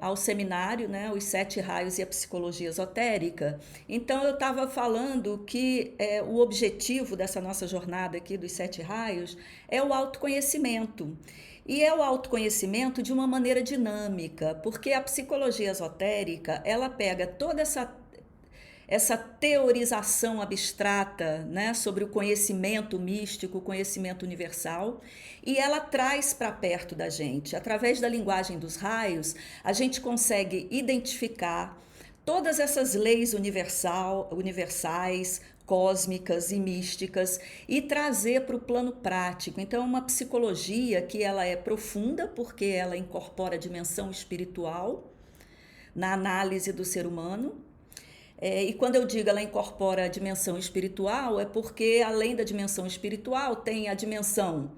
ao seminário, né, os 7 raios e a psicologia esotérica. Então eu estava falando que o objetivo dessa nossa jornada aqui dos 7 raios é o autoconhecimento. E é o autoconhecimento de uma maneira dinâmica, porque a psicologia esotérica, ela pega toda essa teorização abstrata, né, sobre o conhecimento místico, o conhecimento universal, e ela traz para perto da gente. Através da linguagem dos raios, a gente consegue identificar todas essas leis universais, cósmicas e místicas e trazer para o plano prático. Então, é uma psicologia que ela é profunda, porque ela incorpora a dimensão espiritual na análise do ser humano. E quando eu digo ela incorpora a dimensão espiritual, é porque além da dimensão espiritual tem a dimensão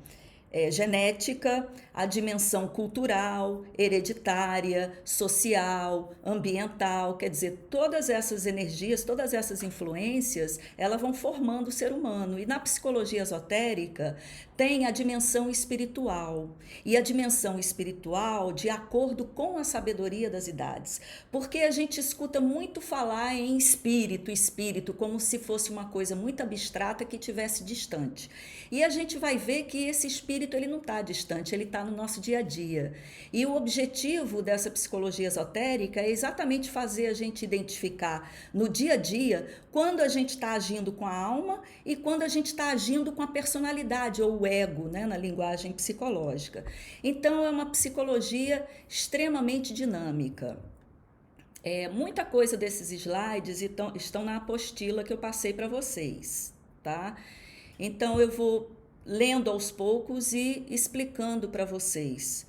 genética, a dimensão cultural, hereditária, social, ambiental, quer dizer, todas essas energias, todas essas influências, elas vão formando o ser humano. E na psicologia esotérica tem a dimensão espiritual. E a dimensão espiritual de acordo com a sabedoria das idades. Porque a gente escuta muito falar em espírito, espírito, como se fosse uma coisa muito abstrata que estivesse distante. E a gente vai ver que esse espírito ele não está distante, ele está no nosso dia a dia. E o objetivo dessa psicologia esotérica é exatamente fazer a gente identificar no dia a dia quando a gente está agindo com a alma e quando a gente está agindo com a personalidade ou o ego, né, na linguagem psicológica. Então é uma psicologia extremamente dinâmica. Muita coisa desses slides estão na apostila que eu passei para vocês, tá? Então eu vou lendo aos poucos e explicando para vocês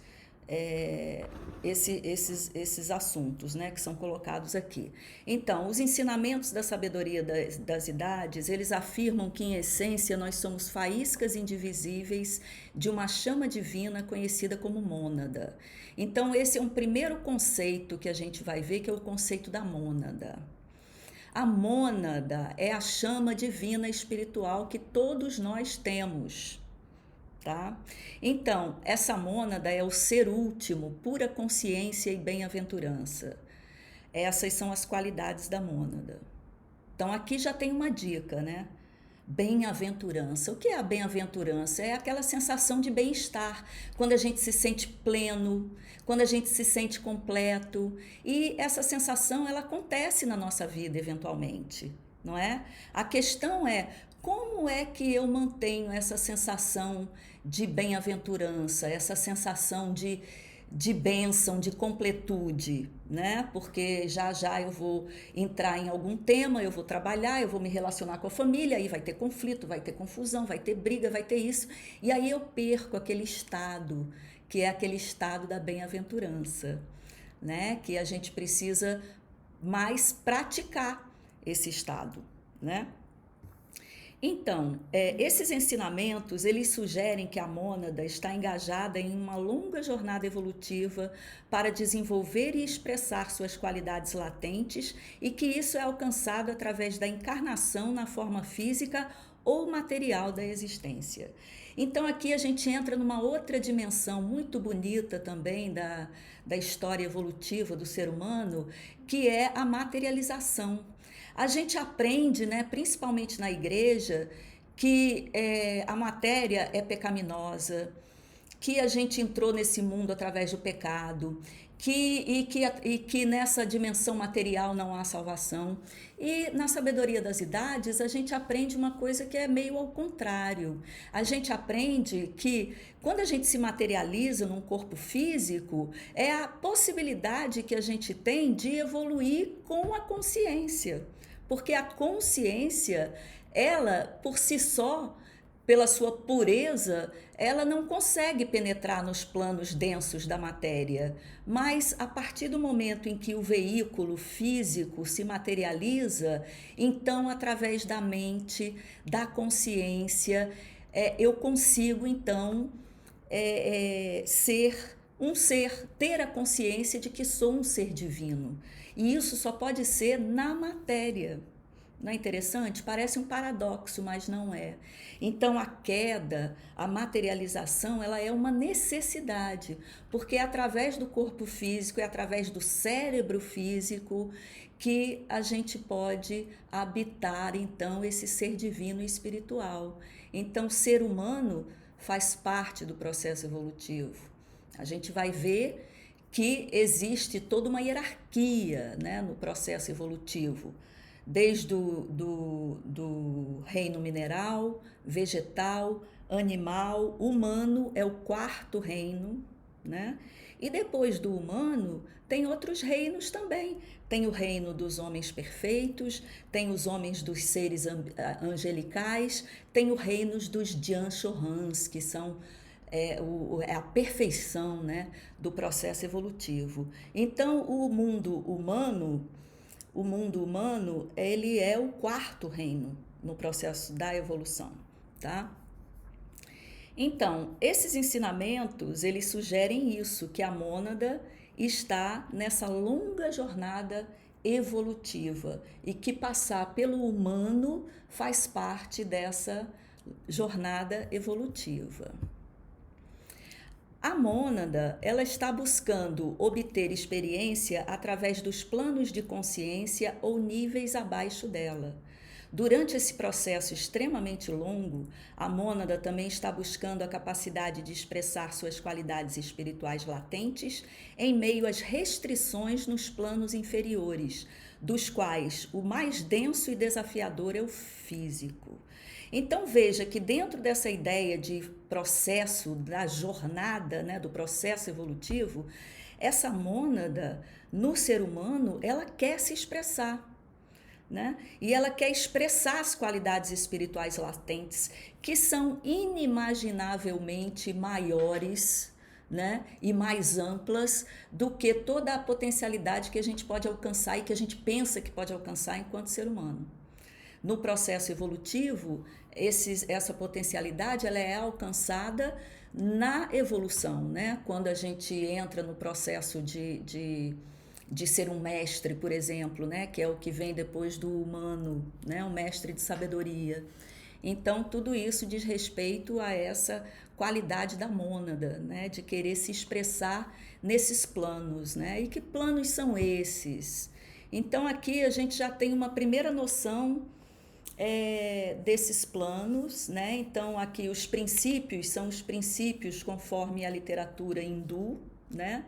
esses assuntos, né, que são colocados aqui. Então, os ensinamentos da sabedoria das idades, eles afirmam que, em essência, nós somos faíscas indivisíveis de uma chama divina conhecida como mônada. Então, esse é um primeiro conceito que a gente vai ver, que é o conceito da mônada. A mônada é a chama divina espiritual que todos nós temos. Tá? Então, essa mônada é o ser último, pura consciência e bem-aventurança. Essas são as qualidades da mônada. Então, aqui já tem uma dica, né? Bem-aventurança. O que é a bem-aventurança? É aquela sensação de bem-estar, quando a gente se sente pleno, quando a gente se sente completo. E essa sensação, ela acontece na nossa vida, eventualmente, não é? A questão é, como é que eu mantenho essa sensação de bem-aventurança, essa sensação de bênção, de completude, né? Porque já já eu vou entrar em algum tema, eu vou trabalhar, eu vou me relacionar com a família, aí vai ter conflito, vai ter confusão, vai ter briga, vai ter isso, e aí eu perco aquele estado, que é aquele estado da bem-aventurança, né? Que a gente precisa mais praticar esse estado, né? Então, esses ensinamentos, eles sugerem que a mônada está engajada em uma longa jornada evolutiva para desenvolver e expressar suas qualidades latentes e que isso é alcançado através da encarnação na forma física ou material da existência. Então, aqui a gente entra numa outra dimensão muito bonita também da história evolutiva do ser humano, que é a materialização. A gente aprende, né, principalmente na igreja, que a matéria é pecaminosa, que a gente entrou nesse mundo através do pecado, que nessa dimensão material não há salvação. E na sabedoria das idades, a gente aprende uma coisa que é meio ao contrário. A gente aprende que quando a gente se materializa num corpo físico, é a possibilidade que a gente tem de evoluir com a consciência. Porque a consciência, ela por si só, pela sua pureza, ela não consegue penetrar nos planos densos da matéria. Mas a partir do momento em que o veículo físico se materializa, então, através da mente, da consciência, eu consigo, então, ser um ser, ter a consciência de que sou um ser divino. E isso só pode ser na matéria, Não é interessante? Parece um paradoxo, mas não é. Então a queda, a materialização, ela é uma necessidade, porque é através do corpo físico, é através do cérebro físico que a gente pode habitar então esse ser divino e espiritual. Então o ser humano faz parte do processo evolutivo. A gente vai ver que existe toda uma hierarquia, né, no processo evolutivo, desde do reino mineral, vegetal, animal, humano é o quarto reino, né? E depois do humano tem outros reinos também. Tem o reino dos homens perfeitos, tem os homens dos seres angelicais, tem o reino dos Dian Chohans, que são é a perfeição, né, do processo evolutivo. Então, o mundo humano, ele é o quarto reino no processo da evolução, tá? Então, esses ensinamentos, eles sugerem isso, que a mônada está nessa longa jornada evolutiva e que passar pelo humano faz parte dessa jornada evolutiva. A mônada, ela está buscando obter experiência através dos planos de consciência ou níveis abaixo dela. Durante esse processo extremamente longo, a mônada também está buscando a capacidade de expressar suas qualidades espirituais latentes em meio às restrições nos planos inferiores, dos quais o mais denso e desafiador é o físico. Então veja que dentro dessa ideia de processo, da jornada, né, do processo evolutivo, essa mônada no ser humano, ela quer se expressar, né? E ela quer expressar as qualidades espirituais latentes, que são inimaginavelmente maiores, né, e mais amplas do que toda a potencialidade que a gente pode alcançar e que a gente pensa que pode alcançar enquanto ser humano. No processo evolutivo, essa potencialidade ela é alcançada na evolução, né? Quando a gente entra no processo de ser um mestre, por exemplo, né? Que é o que vem depois do humano, né? Um mestre de sabedoria. Então, tudo isso diz respeito a essa qualidade da mônada, né? De querer se expressar nesses planos, né? E que planos são esses? Então, aqui a gente já tem uma primeira noção desses planos, né? Então aqui os princípios são os princípios conforme a literatura hindu, né?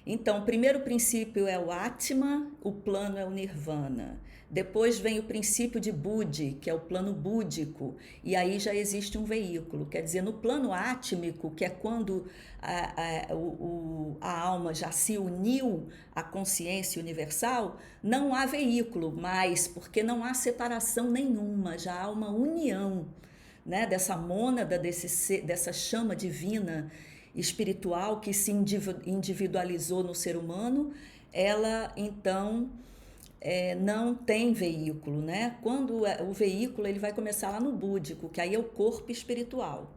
Então o primeiro princípio é o Atma, o plano é o Nirvana. Depois vem o princípio de Buddhi, que é o plano búdico, e aí já existe um veículo. Quer dizer, no plano átmico, que é quando a alma já se uniu à consciência universal, não há veículo mais, porque não há separação nenhuma, já há uma união, né, dessa mônada, dessa chama divina espiritual que se individualizou no ser humano. Ela, então, não tem veículo, né? Quando o veículo ele vai começar lá no búdico, que aí é o corpo espiritual.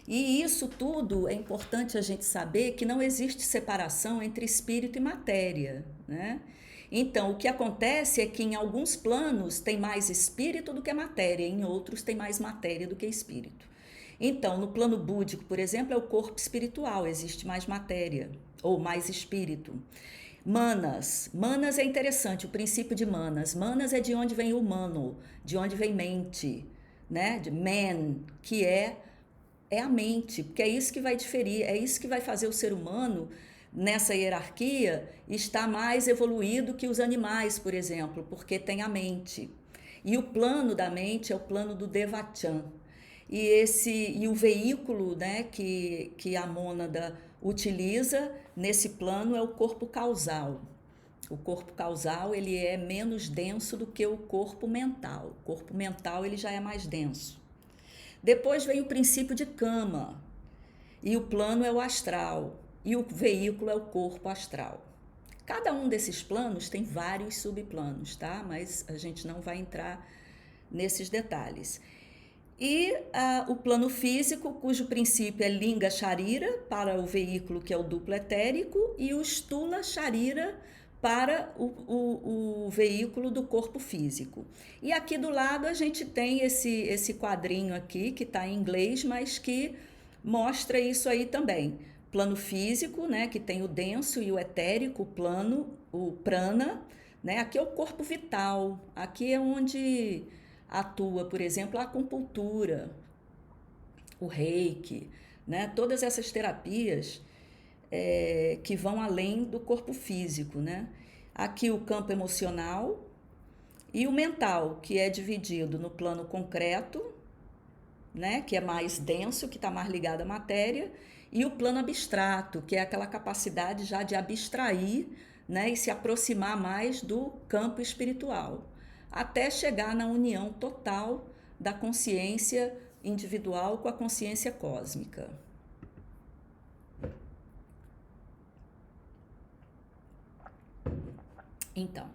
E isso tudo é importante a gente saber que não existe separação entre espírito e matéria, né? Então, o que acontece é que em alguns planos tem mais espírito do que matéria, em outros tem mais matéria do que espírito. Então, no plano búdico, por exemplo, é o corpo espiritual, existe mais matéria ou mais espírito. Manas é interessante, o princípio de manas. Manas é de onde vem o mano, de onde vem mente, né? De man, que é a mente, porque é isso que vai diferir, é isso que vai fazer o ser humano, nessa hierarquia, estar mais evoluído que os animais, por exemplo, porque tem a mente. E o plano da mente é o plano do Devachan. E o veículo, né, que a mônada utiliza nesse plano é o corpo causal. O corpo causal ele é menos denso do que o corpo mental. O corpo mental ele já é mais denso. Depois vem o princípio de Kama, e o plano é o astral, e o veículo é o corpo astral. Cada um desses planos tem vários subplanos, tá? Mas a gente não vai entrar nesses detalhes. E o plano físico, cujo princípio é Linga Sharira, para o veículo que é o duplo etérico, e o Stula Sharira para o veículo do corpo físico. E aqui do lado a gente tem esse quadrinho aqui, que está em inglês, mas que mostra isso aí também. Plano físico, né, que tem o denso e o etérico, o prana, né? Aqui é o corpo vital, aqui é onde atua, por exemplo, a acupuntura, o reiki, né? Todas essas terapias que vão além do corpo físico, né? Aqui o campo emocional e o mental, que é dividido no plano concreto, né? Que é mais denso, que está mais ligado à matéria, e o plano abstrato, que é aquela capacidade já de abstrair, né? E se aproximar mais do campo espiritual, até chegar na união total da consciência individual com a consciência cósmica. Então,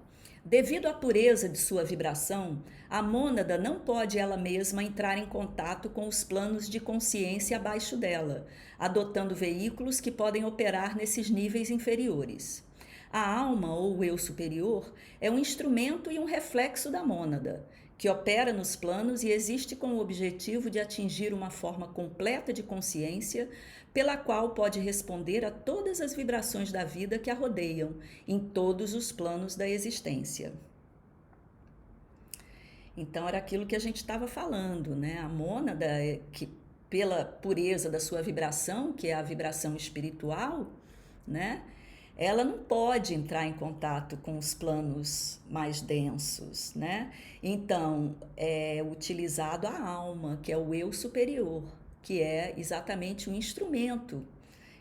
devido à pureza de sua vibração, a mônada não pode ela mesma entrar em contato com os planos de consciência abaixo dela, adotando veículos que podem operar nesses níveis inferiores. A alma, ou eu superior, é um instrumento e um reflexo da mônada, que opera nos planos e existe com o objetivo de atingir uma forma completa de consciência, pela qual pode responder a todas as vibrações da vida que a rodeiam, em todos os planos da existência. Então, era aquilo que a gente estava falando, né? A mônada, que pela pureza da sua vibração, que é a vibração espiritual, né? Ela não pode entrar em contato com os planos mais densos, né? Então, é utilizado a alma, que é o eu superior, que é exatamente um instrumento,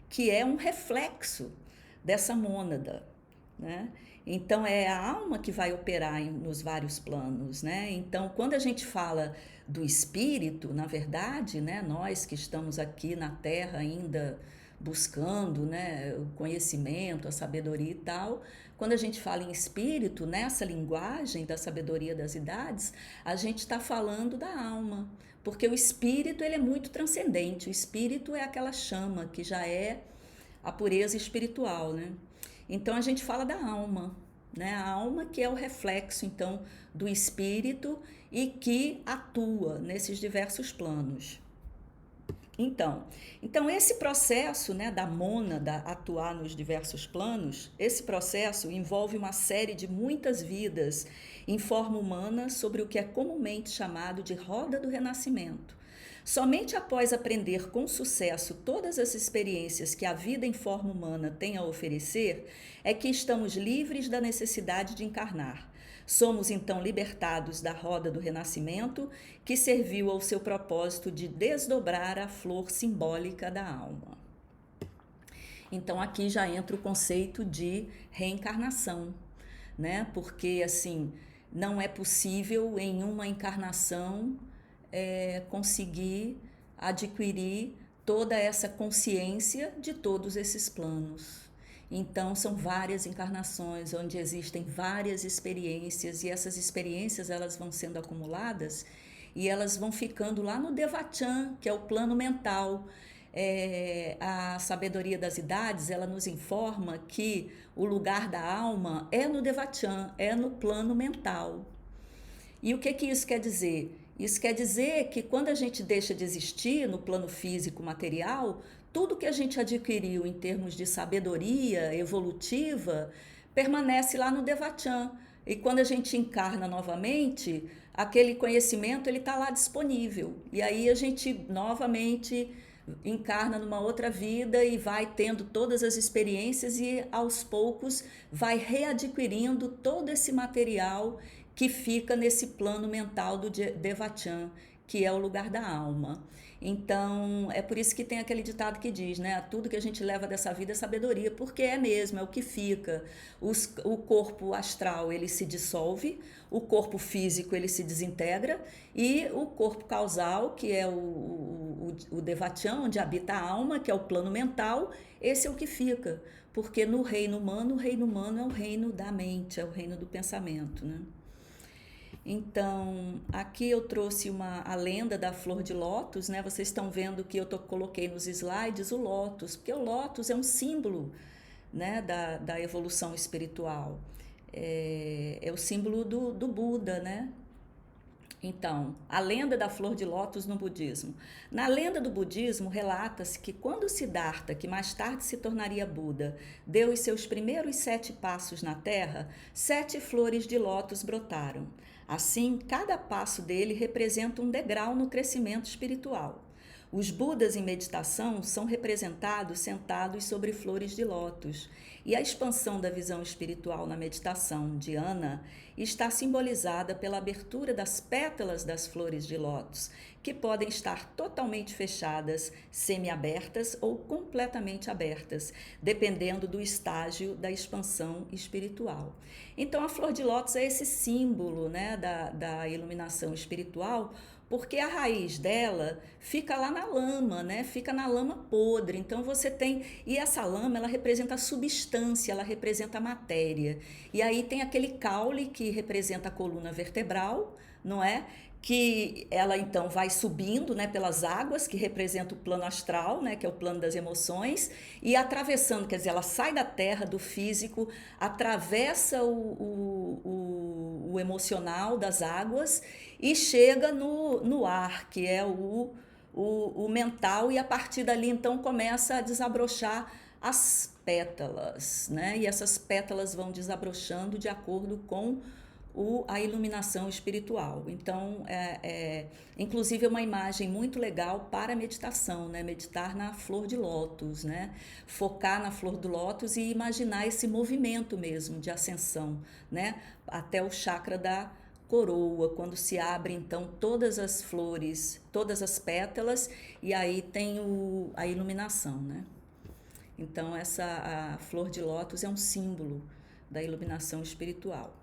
que é um reflexo dessa mônada, né? Então, é a alma que vai operar nos vários planos, né? Então, quando a gente fala do espírito, na verdade, né, nós que estamos aqui na Terra ainda buscando, né, o conhecimento, a sabedoria e tal, quando a gente fala em espírito, nessa linguagem da sabedoria das idades, a gente está falando da alma, porque o espírito ele é muito transcendente, o espírito é aquela chama que já é a pureza espiritual, né? Então a gente fala da alma, né? A alma que é o reflexo então do espírito e que atua nesses diversos planos. Então esse processo, né, da mônada atuar nos diversos planos, esse processo envolve uma série de muitas vidas em forma humana sobre o que é comumente chamado de roda do renascimento. Somente após aprender com sucesso todas as experiências que a vida em forma humana tem a oferecer, é que estamos livres da necessidade de encarnar. Somos então libertados da roda do renascimento, que serviu ao seu propósito de desdobrar a flor simbólica da alma. Então aqui já entra o conceito de reencarnação, né? Porque assim, não é possível em uma encarnação conseguir adquirir toda essa consciência de todos esses planos. Então, são várias encarnações onde existem várias experiências e essas experiências elas vão sendo acumuladas e elas vão ficando lá no Devachan, que é o plano mental. A sabedoria das idades, ela nos informa que o lugar da alma é no Devachan, é no plano mental. E o que isso quer dizer? Isso quer dizer que quando a gente deixa de existir no plano físico material, tudo que a gente adquiriu em termos de sabedoria evolutiva permanece lá no Devachan. E quando a gente encarna novamente, aquele conhecimento ele está lá disponível. E aí a gente novamente encarna numa outra vida e vai tendo todas as experiências e aos poucos vai readquirindo todo esse material que fica nesse plano mental do Devachan, que é o lugar da alma. Então, é por isso que tem aquele ditado que diz, né? Tudo que a gente leva dessa vida é sabedoria, porque é mesmo, é o que fica. O corpo astral, ele se dissolve, o corpo físico, ele se desintegra, e o corpo causal, que é o Devachan, onde habita a alma, que é o plano mental, esse é o que fica. Porque no reino humano é o reino da mente, é o reino do pensamento, né? Então, aqui eu trouxe a lenda da flor de lótus, né? Vocês estão vendo que eu coloquei nos slides o lótus, porque o lótus é um símbolo, né, da evolução espiritual. É o símbolo do Buda, né? Então, a lenda da flor de lótus no budismo. Na lenda do budismo, relata-se que quando Siddhartha, que mais tarde se tornaria Buda, deu os seus primeiros 7 passos na terra, 7 flores de lótus brotaram. Assim, cada passo dele representa um degrau no crescimento espiritual. Os Budas em meditação são representados sentados sobre flores de lótus, e a expansão da visão espiritual na meditação dhyana está simbolizada pela abertura das pétalas das flores de lótus, que podem estar totalmente fechadas, semiabertas ou completamente abertas, dependendo do estágio da expansão espiritual. Então, a flor de lótus é esse símbolo, né, da iluminação espiritual, porque a raiz dela fica lá na lama, né? Fica na lama podre. Então você tem... E essa lama, ela representa a substância, ela representa a matéria. E aí tem aquele caule que representa a coluna vertebral, não é? Que ela então vai subindo, né, pelas águas, que representa o plano astral, né, que é o plano das emoções, e atravessando, quer dizer, ela sai da terra, do físico, atravessa o emocional das águas e chega no ar, que é o mental, e a partir dali então começa a desabrochar as pétalas, né? E essas pétalas vão desabrochando de acordo com a iluminação espiritual. Então, inclusive é uma imagem muito legal para a meditação, né? Meditar na flor de lótus, né? Focar na flor do lótus e imaginar esse movimento mesmo de ascensão, né? Até o chakra da coroa, quando se abre então todas as flores, todas as pétalas, e aí tem a iluminação, né? Então a flor de lótus é um símbolo da iluminação espiritual.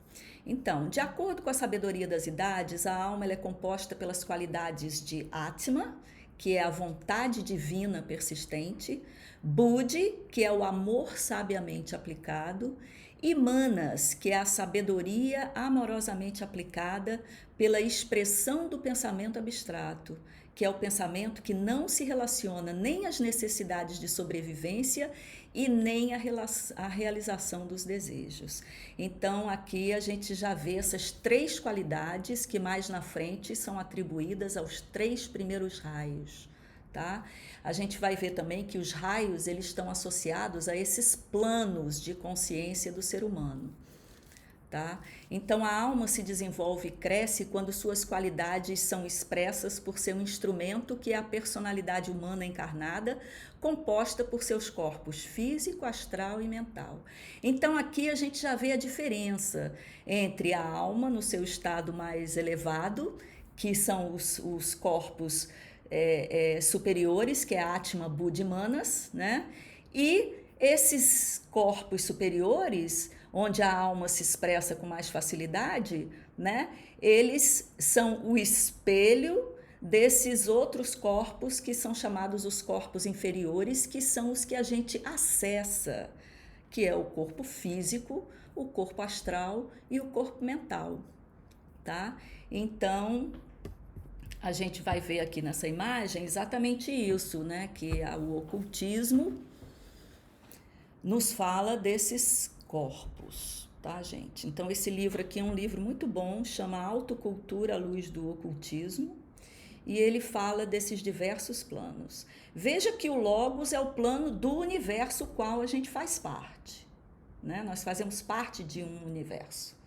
Então, de acordo com a sabedoria das idades, a alma ela é composta pelas qualidades de Atma, que é a vontade divina persistente, Buddhi, que é o amor sabiamente aplicado, e Manas, que é a sabedoria amorosamente aplicada pela expressão do pensamento abstrato, que é o pensamento que não se relaciona nem às necessidades de sobrevivência e nem à realização dos desejos. Então, aqui a gente já vê essas 3 qualidades que mais na frente são atribuídas aos 3 primeiros raios. Tá? A gente vai ver também que os raios eles estão associados a esses planos de consciência do ser humano. Tá? Então a alma se desenvolve e cresce quando suas qualidades são expressas por seu instrumento, que é a personalidade humana encarnada, composta por seus corpos físico, astral e mental. Então aqui a gente já vê a diferença entre a alma no seu estado mais elevado, que são os corpos superiores, que é Atma, Buddhi, Manas, né? E esses corpos superiores, onde a alma se expressa com mais facilidade, né? Eles são o espelho desses outros corpos que são chamados os corpos inferiores, que são os que a gente acessa, que é o corpo físico, o corpo astral e o corpo mental, tá? Então, a gente vai ver aqui nessa imagem exatamente isso, né? Que o ocultismo nos fala desses corpos, tá, gente? Então, esse livro aqui é um livro muito bom, chama Autocultura à Luz do Ocultismo, e ele fala desses diversos planos. Veja que o Logos é o plano do universo qual a gente faz parte, né? Nós fazemos parte de um universo.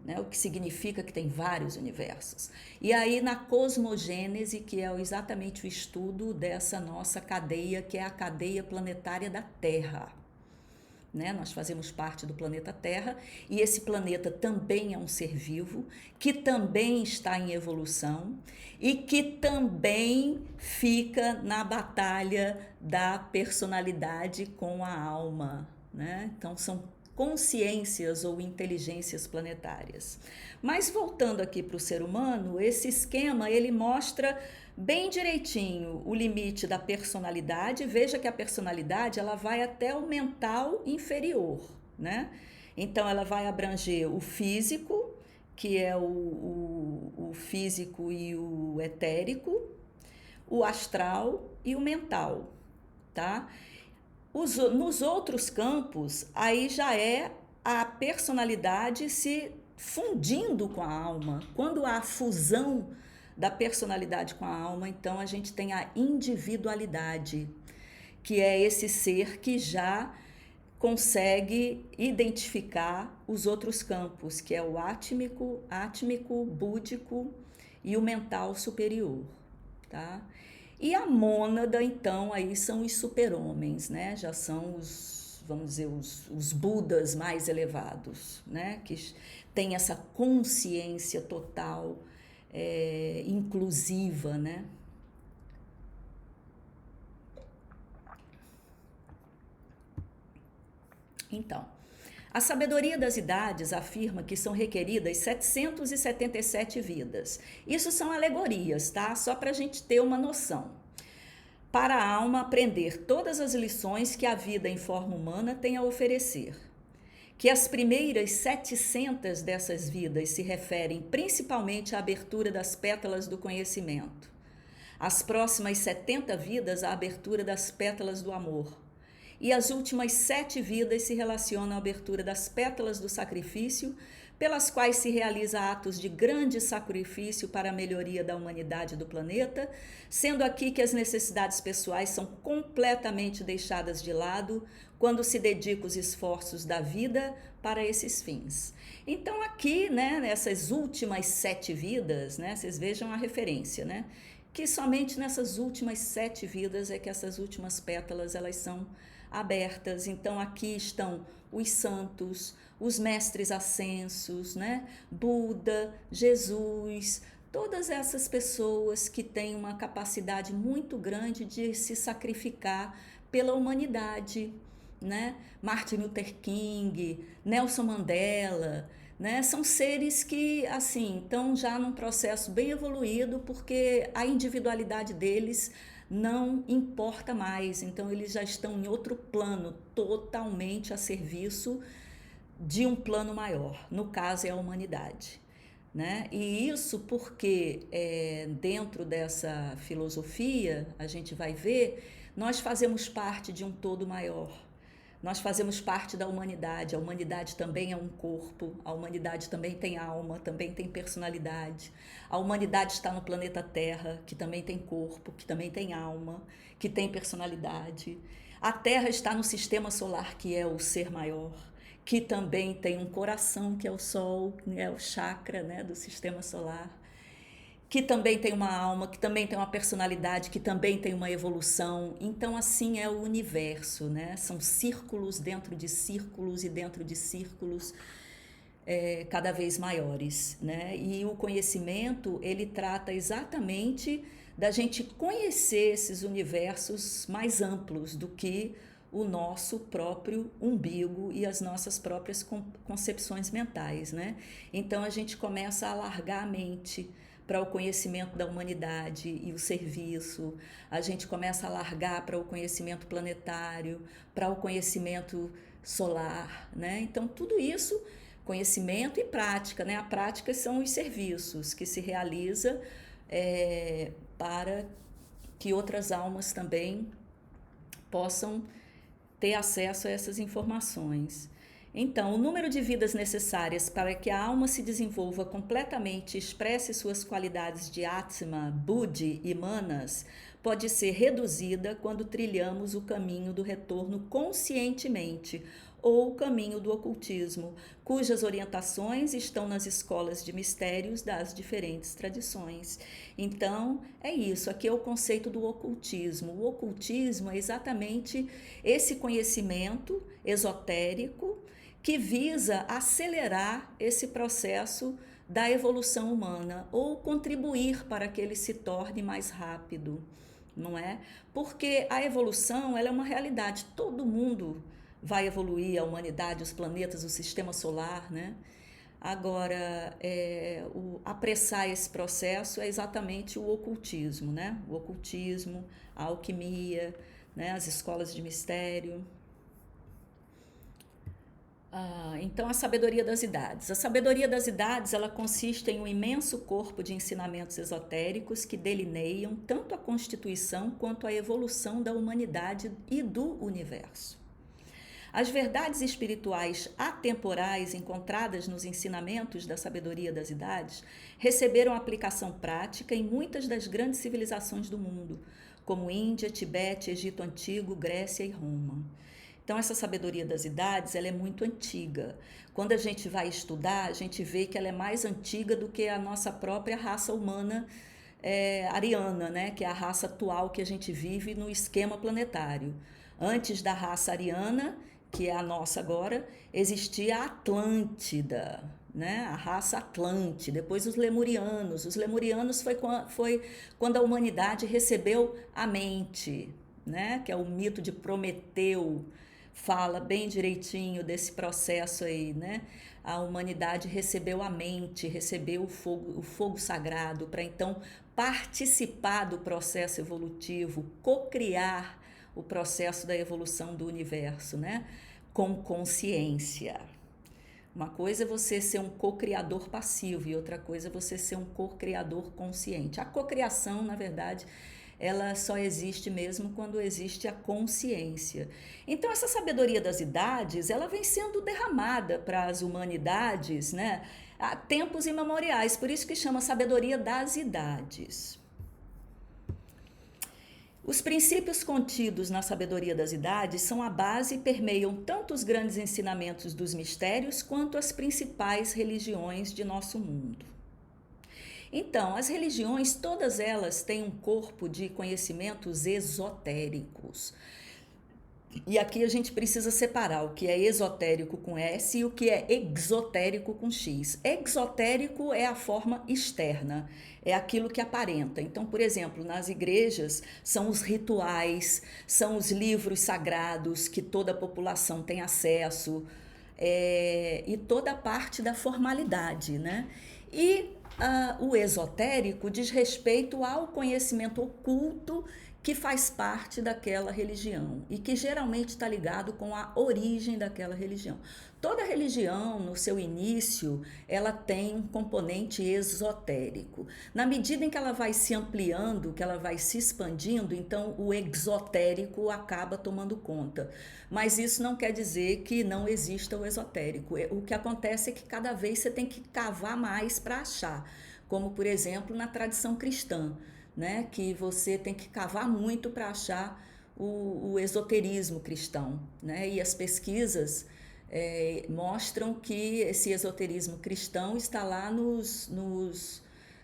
Né, o que significa que tem vários universos. E aí na cosmogênese, que é exatamente o estudo dessa nossa cadeia, que é a cadeia planetária da Terra. Né? Nós fazemos parte do planeta Terra, e esse planeta também é um ser vivo, que também está em evolução e que também fica na batalha da personalidade com a alma. Né? Então são consciências ou inteligências planetárias. Mas voltando aqui para o ser humano, esse esquema ele mostra bem direitinho o limite da personalidade. Veja que a personalidade ela vai até o mental inferior, né? Então ela vai abranger o físico, que é o físico e o etérico, o astral e o mental, tá? Nos outros campos, aí já é a personalidade se fundindo com a alma. Quando há a fusão da personalidade com a alma, então a gente tem a individualidade, que é esse ser que já consegue identificar os outros campos, que é o átmico, búdico e o mental superior, tá? E a mônada, então, aí são os super-homens, né? Já são os, vamos dizer, os budas mais elevados, né? Que têm essa consciência total, inclusiva, né? Então, a sabedoria das idades afirma que são requeridas 777 vidas. Isso são alegorias, tá? Só para a gente ter uma noção. Para a alma aprender todas as lições que a vida em forma humana tem a oferecer. Que as primeiras 700 dessas vidas se referem principalmente à abertura das pétalas do conhecimento. As próximas 70 vidas à abertura das pétalas do amor. E as últimas 7 vidas se relacionam à abertura das pétalas do sacrifício, pelas quais se realiza atos de grande sacrifício para a melhoria da humanidade e do planeta, sendo aqui que as necessidades pessoais são completamente deixadas de lado quando se dedica os esforços da vida para esses fins. Então aqui, né, nessas últimas 7 vidas, né, vocês vejam a referência, né, que somente nessas últimas 7 vidas é que essas últimas pétalas elas são abertas. Então aqui estão os santos, os mestres ascensos, né? Buda, Jesus, todas essas pessoas que têm uma capacidade muito grande de se sacrificar pela humanidade, né? Martin Luther King, Nelson Mandela, né? São seres que, assim, estão já num processo bem evoluído, porque a individualidade deles não importa mais, então eles já estão em outro plano, totalmente a serviço de um plano maior, no caso é a humanidade, né? E isso porque dentro dessa filosofia, a gente vai ver, nós fazemos parte de um todo maior. Nós fazemos parte da humanidade, a humanidade também é um corpo, a humanidade também tem alma, também tem personalidade. A humanidade está no planeta Terra, que também tem corpo, que também tem alma, que tem personalidade. A Terra está no sistema solar, que é o ser maior, que também tem um coração, que é o Sol, é o chakra, né, do sistema solar, que também tem uma alma, que também tem uma personalidade, que também tem uma evolução. Então, assim é o universo, né? São círculos dentro de círculos e dentro de círculos cada vez maiores, né? E o conhecimento, ele trata exatamente da gente conhecer esses universos mais amplos do que o nosso próprio umbigo e as nossas próprias concepções mentais, né? Então, a gente começa a alargar a mente para o conhecimento da humanidade e o serviço, a gente começa a largar para o conhecimento planetário, para o conhecimento solar, né? Então, tudo isso, conhecimento e prática, né? A prática são os serviços que se realiza para que outras almas também possam ter acesso a essas informações. Então, o número de vidas necessárias para que a alma se desenvolva completamente e expresse suas qualidades de Atma, Buddhi e Manas pode ser reduzida quando trilhamos o caminho do retorno conscientemente ou o caminho do ocultismo, cujas orientações estão nas escolas de mistérios das diferentes tradições. Então, é isso, aqui é o conceito do ocultismo. O ocultismo é exatamente esse conhecimento esotérico que visa acelerar esse processo da evolução humana ou contribuir para que ele se torne mais rápido, não é? Porque a evolução, ela é uma realidade, todo mundo vai evoluir, a humanidade, os planetas, o sistema solar, né? Agora, apressar esse processo é exatamente o ocultismo, né? O ocultismo, a alquimia, né? As escolas de mistério. Então, a sabedoria das idades. A sabedoria das idades, ela consiste em um imenso corpo de ensinamentos esotéricos que delineiam tanto a constituição quanto a evolução da humanidade e do universo. As verdades espirituais atemporais encontradas nos ensinamentos da sabedoria das idades receberam aplicação prática em muitas das grandes civilizações do mundo, como Índia, Tibete, Egito Antigo, Grécia e Roma. Então, essa sabedoria das idades, ela é muito antiga. Quando a gente vai estudar, a gente vê que ela é mais antiga do que a nossa própria raça humana ariana, né? Que é a raça atual que a gente vive no esquema planetário. Antes da raça ariana, que é a nossa agora, existia a Atlântida, né? A raça Atlante, depois os lemurianos. Os lemurianos foi quando a humanidade recebeu a mente, né? Que é o mito de Prometeu, fala bem direitinho desse processo aí, né? A humanidade recebeu a mente, recebeu o fogo sagrado, para então participar do processo evolutivo, cocriar o processo da evolução do universo, né? Com consciência. Uma coisa é você ser um co-criador passivo e outra coisa é você ser um co-criador consciente. A cocriação, na verdade, ela só existe mesmo quando existe a consciência. Então, essa sabedoria das idades, ela vem sendo derramada para as humanidades, né, há tempos imemoriais, por isso que chama sabedoria das idades. Os princípios contidos na sabedoria das idades são a base e permeiam tanto os grandes ensinamentos dos mistérios quanto as principais religiões de nosso mundo. Então, as religiões, todas elas têm um corpo de conhecimentos esotéricos. E aqui a gente precisa separar o que é esotérico com S e o que é exotérico com X. Exotérico é a forma externa, é aquilo que aparenta. Então, por exemplo, nas igrejas são os rituais, são os livros sagrados que toda a população tem acesso, e toda a parte da formalidade, né? E o esotérico diz respeito ao conhecimento oculto que faz parte daquela religião e que geralmente está ligado com a origem daquela religião. Toda religião, no seu início, ela tem um componente esotérico. Na medida em que ela vai se ampliando, que ela vai se expandindo, então o exotérico acaba tomando conta. Mas isso não quer dizer que não exista o esotérico. O que acontece é que cada vez você tem que cavar mais para achar, como, por exemplo, na tradição cristã, né, que você tem que cavar muito para achar o esoterismo cristão, né, e as pesquisas mostram que esse esoterismo cristão está lá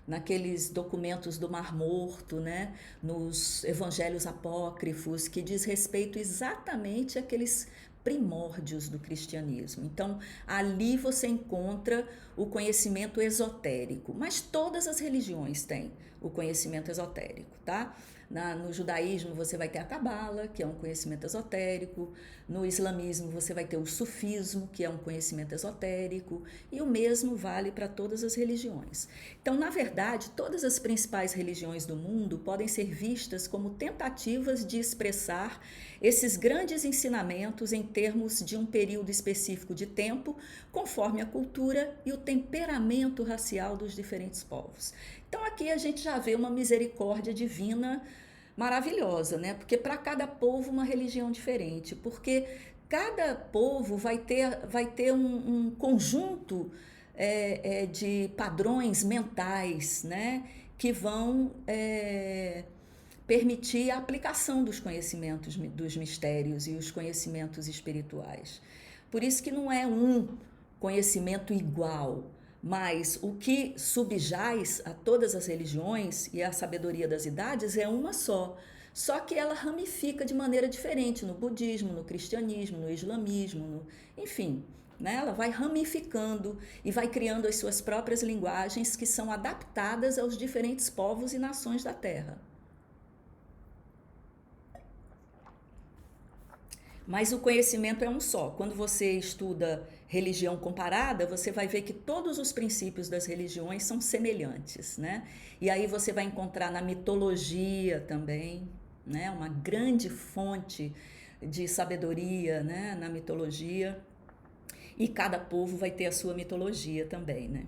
naqueles documentos do Mar Morto, né, nos evangelhos apócrifos, que diz respeito exatamente àqueles primórdios do cristianismo. Então, ali você encontra o conhecimento esotérico, mas todas as religiões têm o conhecimento esotérico, tá? No judaísmo você vai ter a cabala, que é um conhecimento esotérico. No islamismo você vai ter o sufismo, que é um conhecimento esotérico, e o mesmo vale para todas as religiões. Então, na verdade, todas as principais religiões do mundo podem ser vistas como tentativas de expressar esses grandes ensinamentos em termos de um período específico de tempo, conforme a cultura e o temperamento racial dos diferentes povos. Então, aqui a gente já vê uma misericórdia divina maravilhosa, né? Porque para cada povo uma religião diferente, porque cada povo vai ter um conjunto de padrões mentais, né? Que vão permitir a aplicação dos conhecimentos dos mistérios e os conhecimentos espirituais. Por isso que não é um conhecimento igual, mas o que subjaz a todas as religiões e a sabedoria das idades é uma só que ela ramifica de maneira diferente no budismo, no cristianismo, no islamismo, enfim, né? Ela vai ramificando e vai criando as suas próprias linguagens que são adaptadas aos diferentes povos e nações da Terra. Mas o conhecimento é um só. Quando você estuda religião comparada, você vai ver que todos os princípios das religiões são semelhantes, né? E aí você vai encontrar na mitologia também, né? Uma grande fonte de sabedoria, né? Na mitologia. E cada povo vai ter a sua mitologia também, né?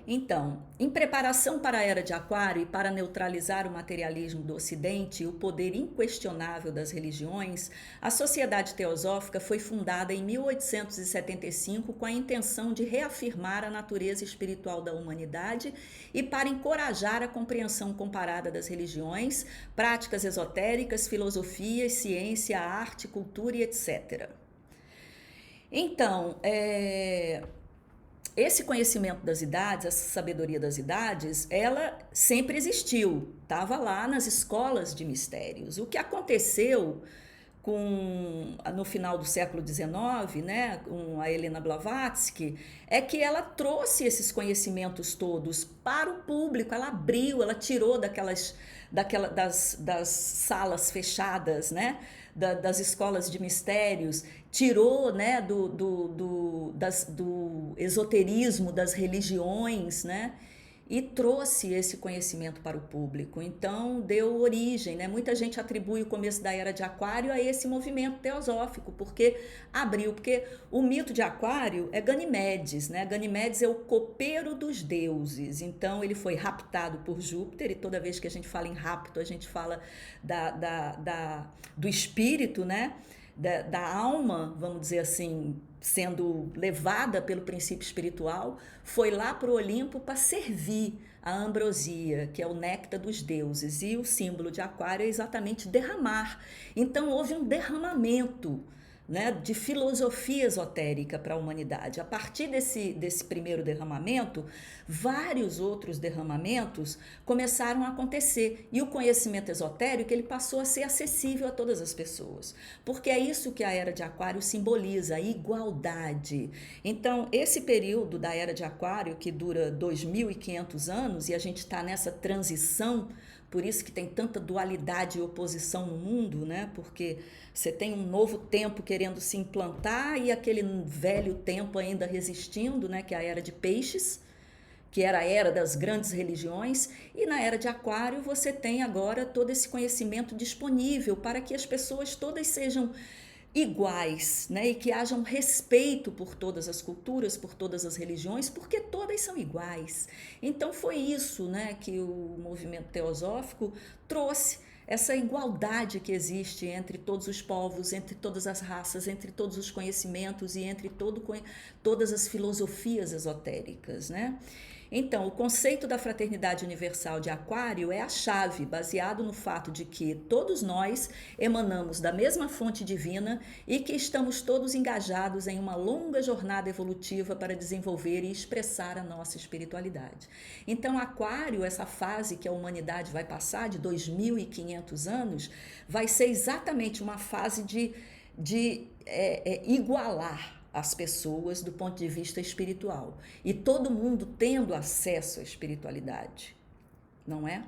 Então, em preparação para a Era de Aquário e para neutralizar o materialismo do Ocidente e o poder inquestionável das religiões, a Sociedade Teosófica foi fundada em 1875 com a intenção de reafirmar a natureza espiritual da humanidade e para encorajar a compreensão comparada das religiões, práticas esotéricas, filosofias, ciência, arte, cultura e etc. Então, esse conhecimento das idades, essa sabedoria das idades, ela sempre existiu, estava lá nas escolas de mistérios. O que aconteceu no final do século XIX, né, com a Helena Blavatsky, é que ela trouxe esses conhecimentos todos para o público, ela abriu, ela tirou das salas fechadas, né, das escolas de mistérios, tirou, né, do esoterismo das religiões, né, e trouxe esse conhecimento para o público. Então, deu origem, né? Muita gente atribui o começo da Era de Aquário a esse movimento teosófico, porque o mito de Aquário é Ganimedes, né? Ganimedes é o copeiro dos deuses, então ele foi raptado por Júpiter, e toda vez que a gente fala em rapto, a gente fala do espírito, né? Da alma, vamos dizer assim, sendo levada pelo princípio espiritual, foi lá para o Olimpo para servir a ambrosia, que é o néctar dos deuses, e o símbolo de Aquário é exatamente derramar. Então houve um derramamento, né, de filosofia esotérica para a humanidade. A partir desse primeiro derramamento, vários outros derramamentos começaram a acontecer, e o conhecimento esotérico ele passou a ser acessível a todas as pessoas, porque é isso que a Era de Aquário simboliza, a igualdade. Então, esse período da Era de Aquário, que dura 2.500 anos, e a gente está nessa transição, por isso que tem tanta dualidade e oposição no mundo, né? Porque você tem um novo tempo querendo se implantar e aquele velho tempo ainda resistindo, né? Que é a Era de Peixes, que era a era das grandes religiões, e na Era de Aquário você tem agora todo esse conhecimento disponível para que as pessoas todas sejam iguais, né? E que haja um respeito por todas as culturas, por todas as religiões, porque todas são iguais. Então foi isso, né, que o movimento teosófico trouxe, essa igualdade que existe entre todos os povos, entre todas as raças, entre todos os conhecimentos e entre todas as filosofias esotéricas, né? Então, o conceito da fraternidade universal de Aquário é a chave, baseado no fato de que todos nós emanamos da mesma fonte divina e que estamos todos engajados em uma longa jornada evolutiva para desenvolver e expressar a nossa espiritualidade. Então, Aquário, essa fase que a humanidade vai passar, de 2.500 anos, vai ser exatamente uma fase de igualar as pessoas do ponto de vista espiritual. E todo mundo tendo acesso à espiritualidade, não é?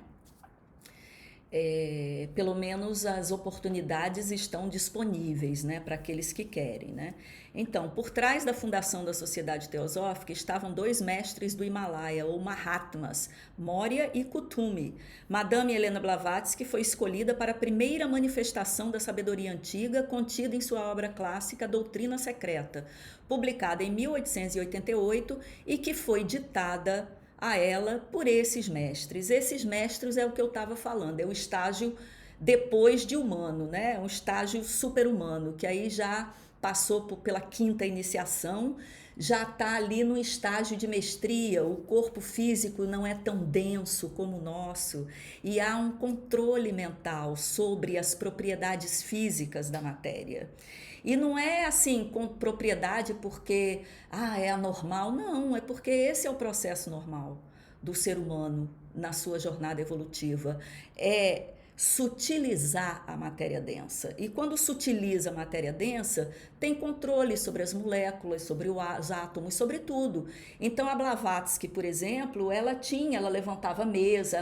Pelo menos as oportunidades estão disponíveis, né, para aqueles que querem, né? Então, por trás da fundação da Sociedade Teosófica estavam dois mestres do Himalaia, ou Mahatmas, Moria e Kutumi. Madame Helena Blavatsky foi escolhida para a primeira manifestação da sabedoria antiga contida em sua obra clássica Doutrina Secreta, publicada em 1888 e que foi ditada a ela por esses mestres. Esses mestres é o que eu estava falando, é o estágio depois de humano, né? Um estágio super-humano, que aí já passou pela quinta iniciação, já está ali no estágio de mestria, o corpo físico não é tão denso como o nosso, e há um controle mental sobre as propriedades físicas da matéria. E não é assim com propriedade porque é anormal, não, é porque esse é o processo normal do ser humano na sua jornada evolutiva, é sutilizar a matéria densa. E quando sutiliza a matéria densa, tem controle sobre as moléculas, sobre os átomos, sobre tudo. Então a Blavatsky, por exemplo, ela levantava a mesa,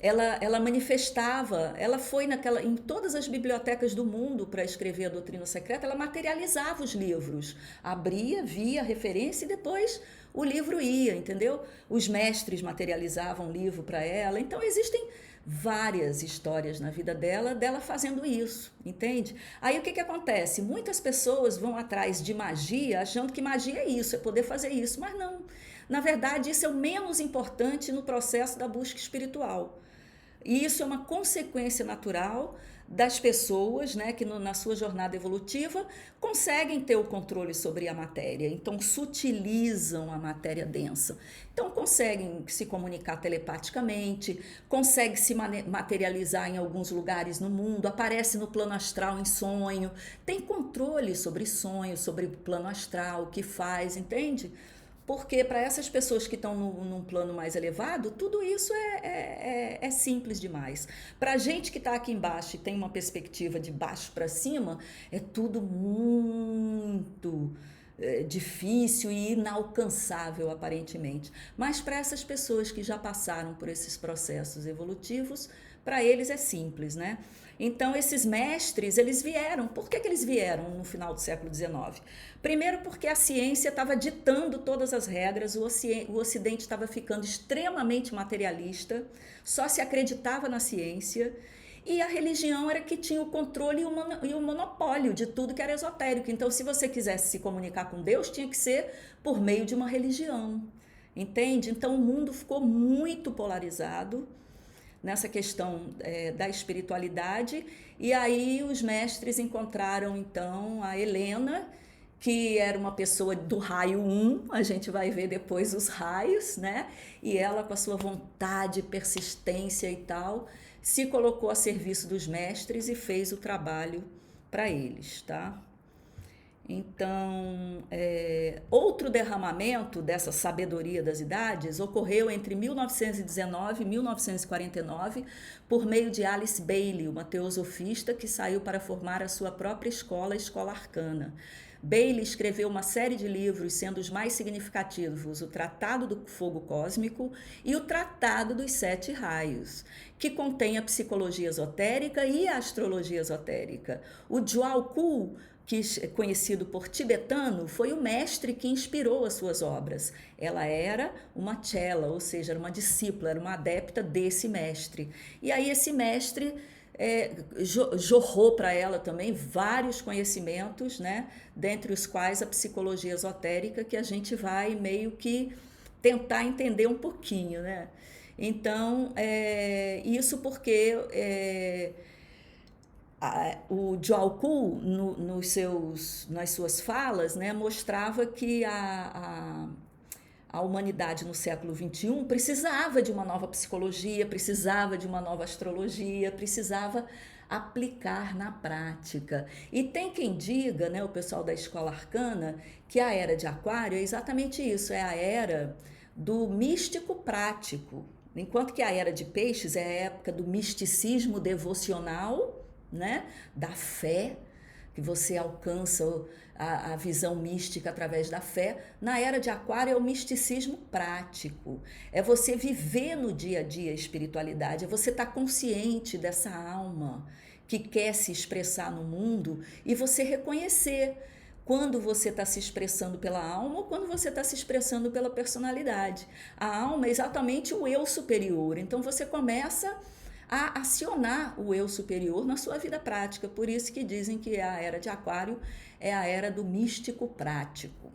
ela manifestava, ela foi em todas as bibliotecas do mundo para escrever a Doutrina Secreta, ela materializava os livros, abria, via a referência e depois o livro ia, entendeu? Os mestres materializavam o livro para ela. Então existem várias histórias na vida dela fazendo isso, entende? Aí o que acontece? Muitas pessoas vão atrás de magia achando que magia é isso, é poder fazer isso, mas não. Na verdade, isso é o menos importante no processo da busca espiritual. E isso é uma consequência natural das pessoas, né, que na sua jornada evolutiva conseguem ter o controle sobre a matéria, então sutilizam a matéria densa. Então conseguem se comunicar telepaticamente, conseguem se materializar em alguns lugares no mundo, aparece no plano astral em sonho, tem controle sobre sonho, sobre o plano astral, o que faz, entende? Porque para essas pessoas que estão num plano mais elevado, tudo isso é simples demais. Para a gente que está aqui embaixo e tem uma perspectiva de baixo para cima, é tudo muito difícil e inalcançável, aparentemente. Mas para essas pessoas que já passaram por esses processos evolutivos, para eles é simples, né? Então, esses mestres, eles vieram. Por que eles vieram no final do século XIX? Primeiro porque a ciência estava ditando todas as regras, o Ocidente estava ficando extremamente materialista, só se acreditava na ciência, e a religião era que tinha o controle e o monopólio de tudo que era esotérico. Então, se você quisesse se comunicar com Deus, tinha que ser por meio de uma religião, entende? Então, o mundo ficou muito polarizado nessa questão da espiritualidade, e aí os mestres encontraram então a Helena, que era uma pessoa do raio 1, a gente vai ver depois os raios, né? E ela, com a sua vontade, persistência e tal, se colocou a serviço dos mestres e fez o trabalho para eles, tá? Então, outro derramamento dessa sabedoria das idades ocorreu entre 1919 e 1949 por meio de Alice Bailey, uma teosofista que saiu para formar a sua própria escola, a Escola Arcana. Bailey escreveu uma série de livros, sendo os mais significativos o Tratado do Fogo Cósmico e o Tratado dos Sete Raios, que contém a psicologia esotérica e a astrologia esotérica. O Jiao-Ku, que é conhecido por tibetano, foi o mestre que inspirou as suas obras. Ela era uma chela, ou seja, era uma discípula, era uma adepta desse mestre. E aí esse mestre jorrou para ela também vários conhecimentos, né? Dentre os quais a psicologia esotérica, que a gente vai meio que tentar entender um pouquinho, né? Então, isso porque o Jiao-Ku, nas suas falas, né, mostrava que a humanidade no século XXI precisava de uma nova psicologia, precisava de uma nova astrologia, precisava aplicar na prática. E tem quem diga, né, o pessoal da Escola Arcana, que a era de Aquário é exatamente isso, é a era do místico prático, enquanto que a era de Peixes é a época do misticismo devocional, né, da fé, que você alcança a visão mística através da fé. Na era de Aquário é o misticismo prático, é você viver no dia a dia a espiritualidade, é você estar consciente dessa alma que quer se expressar no mundo e você reconhecer quando você está se expressando pela alma ou quando você está se expressando pela personalidade. A alma é exatamente o eu superior, então você começa a acionar o eu superior na sua vida prática. Por isso que dizem que a era de Aquário é a era do místico prático.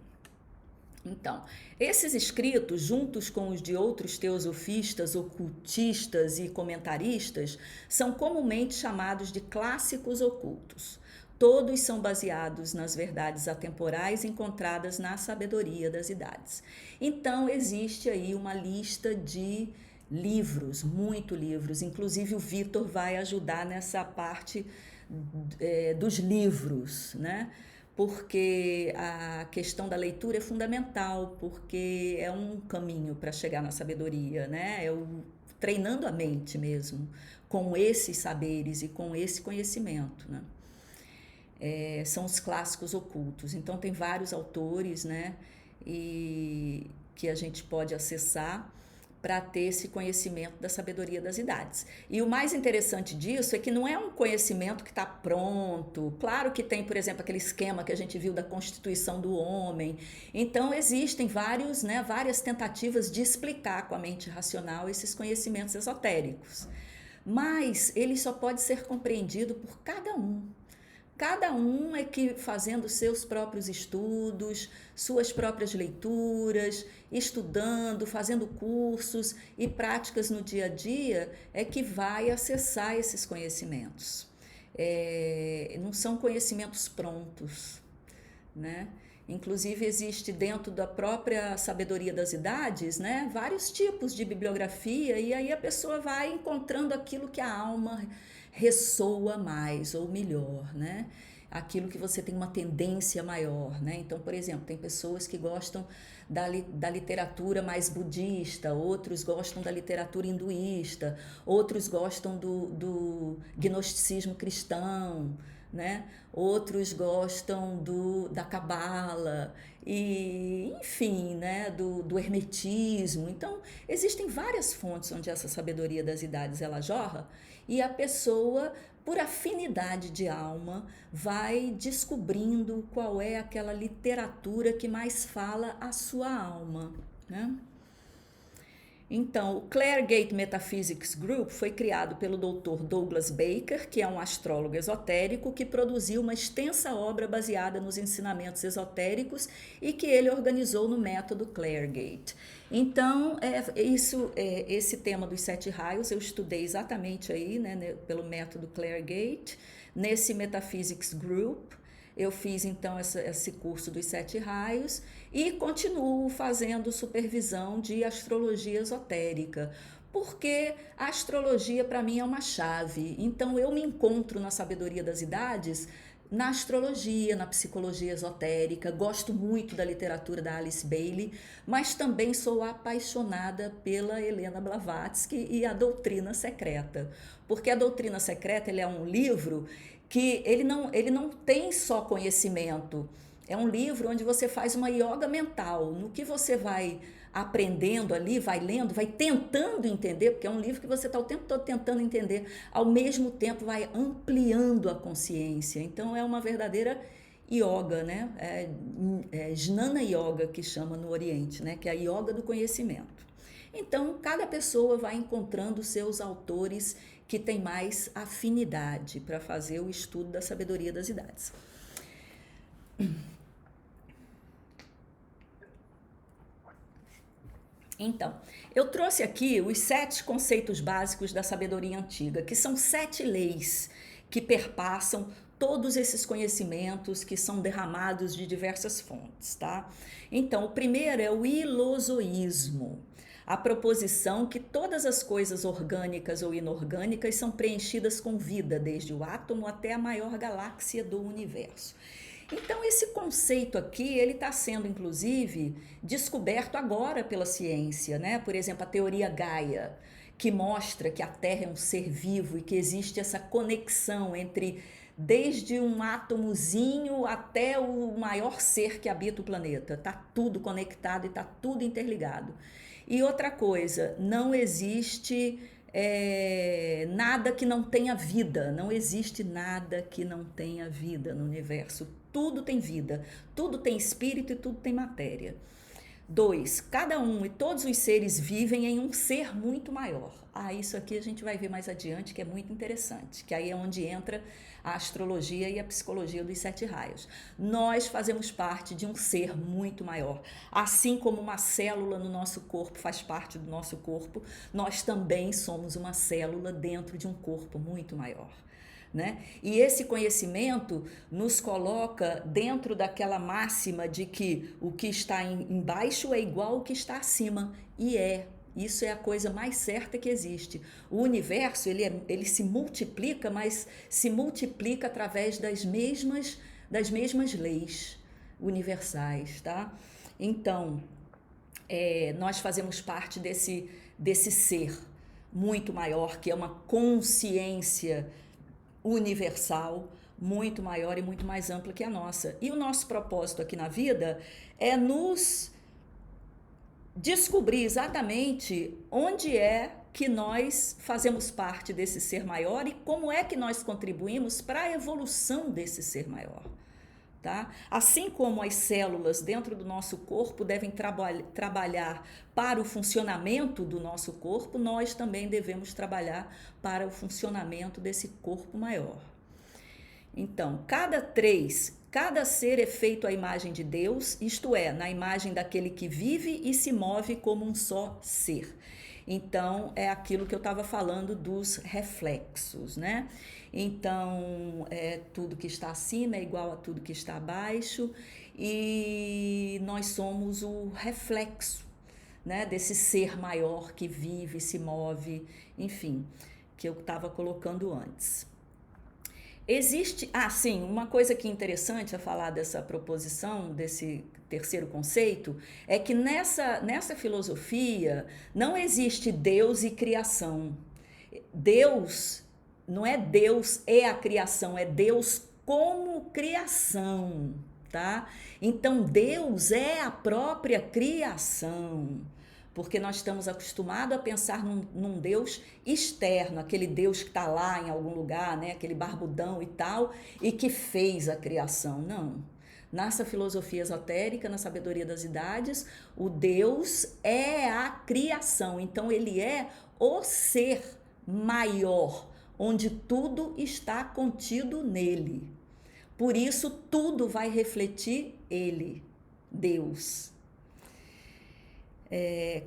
Então, esses escritos, juntos com os de outros teosofistas, ocultistas e comentaristas, são comumente chamados de clássicos ocultos. Todos são baseados nas verdades atemporais encontradas na sabedoria das idades. Então, existe aí uma lista de livros, muitos livros, inclusive o Vitor vai ajudar nessa parte dos livros, né? Porque a questão da leitura é fundamental, porque é um caminho para chegar na sabedoria, né? É treinando a mente mesmo, com esses saberes e com esse conhecimento, né? São os clássicos ocultos, então tem vários autores, né? E que a gente pode acessar para ter esse conhecimento da sabedoria das idades. E o mais interessante disso é que não é um conhecimento que está pronto. Claro que tem, por exemplo, aquele esquema que a gente viu da Constituição do Homem. Então, existem várias tentativas de explicar com a mente racional esses conhecimentos esotéricos. mas ele só pode ser compreendido por cada um. Cada um é que, fazendo seus próprios estudos, suas próprias leituras, estudando, fazendo cursos e práticas no dia a dia, é que vai acessar esses conhecimentos. Não são conhecimentos prontos, né? Inclusive, existe dentro da própria sabedoria das idades, né, vários tipos de bibliografia, e aí a pessoa vai encontrando aquilo que a alma ressoa mais ou melhor, né? Aquilo que você tem uma tendência maior, né? Então, por exemplo, tem pessoas que gostam da literatura mais budista, outros gostam da literatura hinduísta, outros gostam do gnosticismo cristão, né? Outros gostam da cabala e, enfim, né? do hermetismo. Então, existem várias fontes onde essa sabedoria das idades ela jorra, e a pessoa, por afinidade de alma, vai descobrindo qual é aquela literatura que mais fala a sua alma, né? Então, o Claregate Metaphysics Group foi criado pelo Dr. Douglas Baker, que é um astrólogo esotérico que produziu uma extensa obra baseada nos ensinamentos esotéricos e que ele organizou no método Claregate. Então, esse tema dos 7 raios eu estudei exatamente aí, né, pelo método Claregate, nesse Metaphysics Group. Eu fiz então esse curso dos 7 raios e continuo fazendo supervisão de astrologia esotérica, porque a astrologia para mim é uma chave. Então eu me encontro na sabedoria das idades, na astrologia, na psicologia esotérica, gosto muito da literatura da Alice Bailey, mas também sou apaixonada pela Helena Blavatsky e a Doutrina Secreta, porque a Doutrina Secreta ele é um livro que ele não tem só conhecimento, é um livro onde você faz uma yoga mental, no que você vai aprendendo ali, vai lendo, vai tentando entender, porque é um livro que você está o tempo todo tentando entender, ao mesmo tempo vai ampliando a consciência. Então é uma verdadeira yoga, né? Jnana Yoga que chama no Oriente, né? Que é a yoga do conhecimento. Então cada pessoa vai encontrando seus autores que têm mais afinidade para fazer o estudo da sabedoria das idades. Então, eu trouxe aqui os 7 conceitos básicos da sabedoria antiga, que são 7 leis que perpassam todos esses conhecimentos que são derramados de diversas fontes, tá? Então, o primeiro é o ilosoísmo, a proposição que todas as coisas orgânicas ou inorgânicas são preenchidas com vida, desde o átomo até a maior galáxia do universo. Então, esse conceito aqui, ele está sendo, inclusive, descoberto agora pela ciência, né? Por exemplo, a teoria Gaia, que mostra que a Terra é um ser vivo e que existe essa conexão entre, desde um átomozinho até o maior ser que habita o planeta. Está tudo conectado e está tudo interligado. E outra coisa, não existe nada que não tenha vida, não existe nada que não tenha vida no universo. Tudo tem vida, tudo tem espírito e tudo tem matéria. 2, cada um e todos os seres vivem em um ser muito maior. Isso aqui a gente vai ver mais adiante, que é muito interessante, que aí é onde entra a astrologia e a psicologia dos 7 raios. Nós fazemos parte de um ser muito maior. Assim como uma célula no nosso corpo faz parte do nosso corpo, nós também somos uma célula dentro de um corpo muito maior. Né? E esse conhecimento nos coloca dentro daquela máxima de que o que está embaixo é igual ao que está acima, e isso é a coisa mais certa que existe. O universo ele se multiplica, mas se multiplica através das mesmas leis universais, tá? Então, nós fazemos parte desse ser muito maior, que é uma consciência universal, muito maior e muito mais ampla que a nossa. E o nosso propósito aqui na vida é nos descobrir exatamente onde é que nós fazemos parte desse ser maior e como é que nós contribuímos para a evolução desse ser maior. Tá? Assim como as células dentro do nosso corpo devem trabalhar para o funcionamento do nosso corpo, nós também devemos trabalhar para o funcionamento desse corpo maior. Então, cada ser é feito à imagem de Deus, isto é, na imagem daquele que vive e se move como um só ser. Então, é aquilo que eu estava falando dos reflexos, né? Então, tudo que está acima é igual a tudo que está abaixo, e nós somos o reflexo, né, desse ser maior que vive, se move, enfim, que eu estava colocando antes. Existe, sim, uma coisa que é interessante a falar dessa proposição, desse terceiro conceito, é que nessa filosofia não existe Deus e criação. Deus não é Deus e a criação, é Deus como criação, tá? Então Deus é a própria criação. Porque nós estamos acostumados a pensar num Deus externo, aquele Deus que está lá em algum lugar, né? Aquele barbudão e tal, e que fez a criação. Não. Nessa filosofia esotérica, na sabedoria das idades, o Deus é a criação. Então, ele é o ser maior, onde tudo está contido nele. Por isso, tudo vai refletir ele, Deus.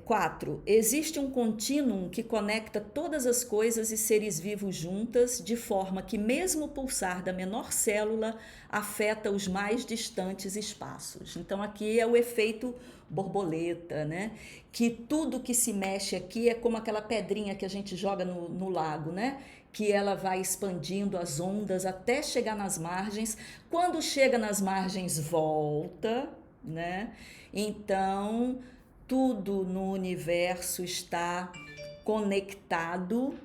4. Existe um contínuo que conecta todas as coisas e seres vivos juntas, de forma que mesmo o pulsar da menor célula afeta os mais distantes espaços. Então aqui é o efeito borboleta, né? Que tudo que se mexe aqui é como aquela pedrinha que a gente joga no lago, né? Que ela vai expandindo as ondas até chegar nas margens. Quando chega nas margens, volta, né? Então tudo no universo está conectado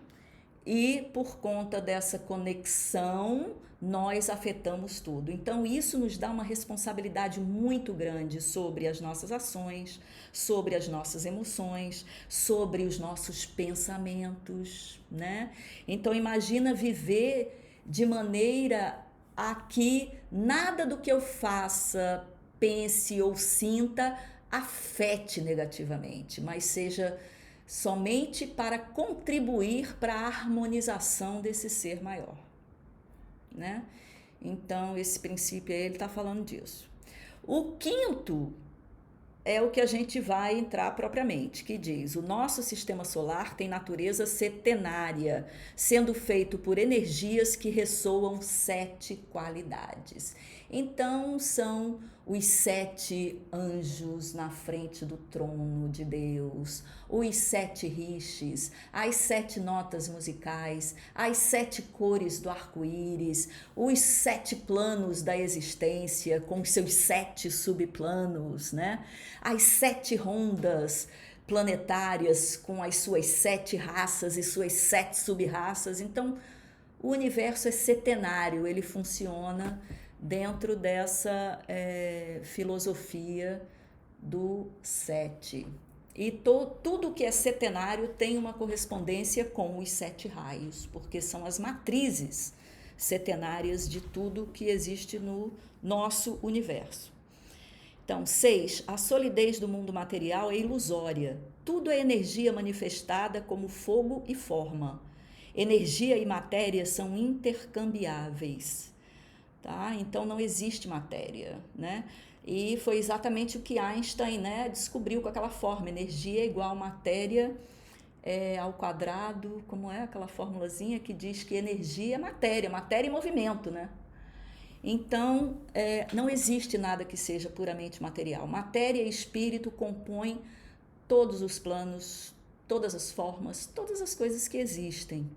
e por conta dessa conexão nós afetamos tudo. Então isso nos dá uma responsabilidade muito grande sobre as nossas ações, sobre as nossas emoções, sobre os nossos pensamentos, né? Então imagina viver de maneira a que nada do que eu faça, pense ou sinta afete negativamente, mas seja somente para contribuir para a harmonização desse ser maior, né? Então, esse princípio aí, ele está falando disso. O quinto é o que a gente vai entrar propriamente, que diz: o nosso sistema solar tem natureza setenária, sendo feito por energias que ressoam 7 qualidades. Então, são os 7 anjos na frente do trono de Deus, os 7 rishis, as 7 notas musicais, as 7 cores do arco-íris, os 7 planos da existência com seus 7 subplanos, né? As 7 rondas planetárias com as suas 7 raças e suas 7 sub-raças. Então, o universo é setenário, ele funciona dentro dessa filosofia do 7. E tudo que é setenário tem uma correspondência com os 7 raios, porque são as matrizes setenárias de tudo que existe no nosso universo. Então, 6. A solidez do mundo material é ilusória. Tudo é energia manifestada como fogo e forma. Energia e matéria são intercambiáveis. Tá? Então não existe matéria, né? E foi exatamente o que Einstein, né, descobriu com aquela forma: energia é igual matéria ao quadrado, como é aquela formulazinha que diz que energia é matéria em movimento, né? Então não existe nada que seja puramente material. Matéria e espírito compõem todos os planos, todas as formas, todas as coisas que existem.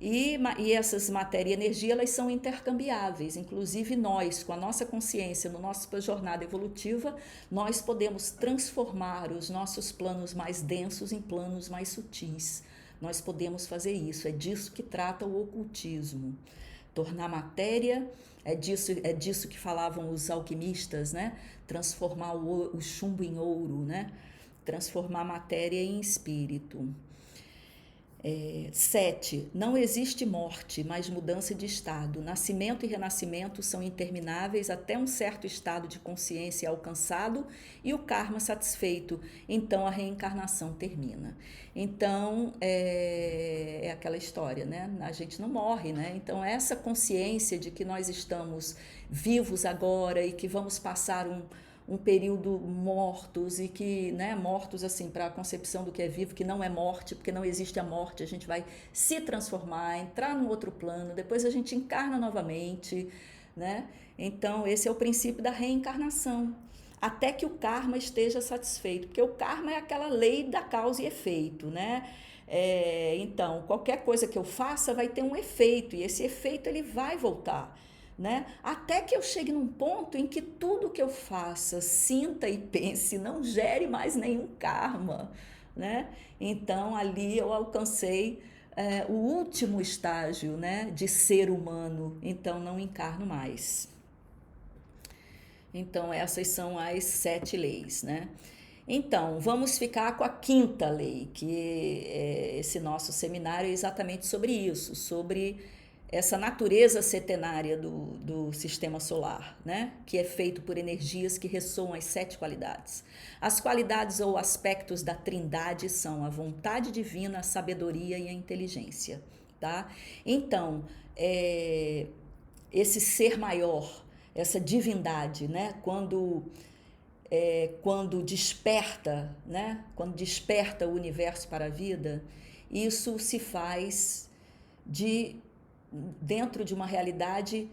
E essas matéria e energia, elas são intercambiáveis. Inclusive nós, com a nossa consciência, na nossa jornada evolutiva, nós podemos transformar os nossos planos mais densos em planos mais sutis. Nós podemos fazer isso. É disso que trata o ocultismo. Tornar matéria, é disso que falavam os alquimistas, né? Transformar o chumbo em ouro, né? Transformar matéria em espírito. 7. Não existe morte, mas mudança de estado. Nascimento e renascimento são intermináveis até um certo estado de consciência alcançado e o karma satisfeito. Então a reencarnação termina. Então é aquela história, né? A gente não morre, né? Então essa consciência de que nós estamos vivos agora e que vamos passar um período mortos e que, né, mortos assim, para a concepção do que é vivo, que não é morte, porque não existe a morte, a gente vai se transformar, entrar num outro plano, depois a gente encarna novamente, né? Então esse é o princípio da reencarnação, até que o karma esteja satisfeito, porque o karma é aquela lei da causa e efeito, né? Então, qualquer coisa que eu faça vai ter um efeito, e esse efeito ele vai voltar, né? Até que eu chegue num ponto em que tudo que eu faça, sinta e pense não gere mais nenhum karma, né? Então ali eu alcancei o último estágio, né, de ser humano, então não encarno mais. Então essas são as 7 leis, né? Então, vamos ficar com a 5ª lei, que esse nosso seminário é exatamente sobre isso, sobre essa natureza setenária do sistema solar, né? Que é feito por energias que ressoam as 7 qualidades. As qualidades ou aspectos da trindade são a vontade divina, a sabedoria e a inteligência, tá? Então, esse ser maior, essa divindade, né? Quando desperta, né? Quando desperta o universo para a vida, isso se faz dentro de uma realidade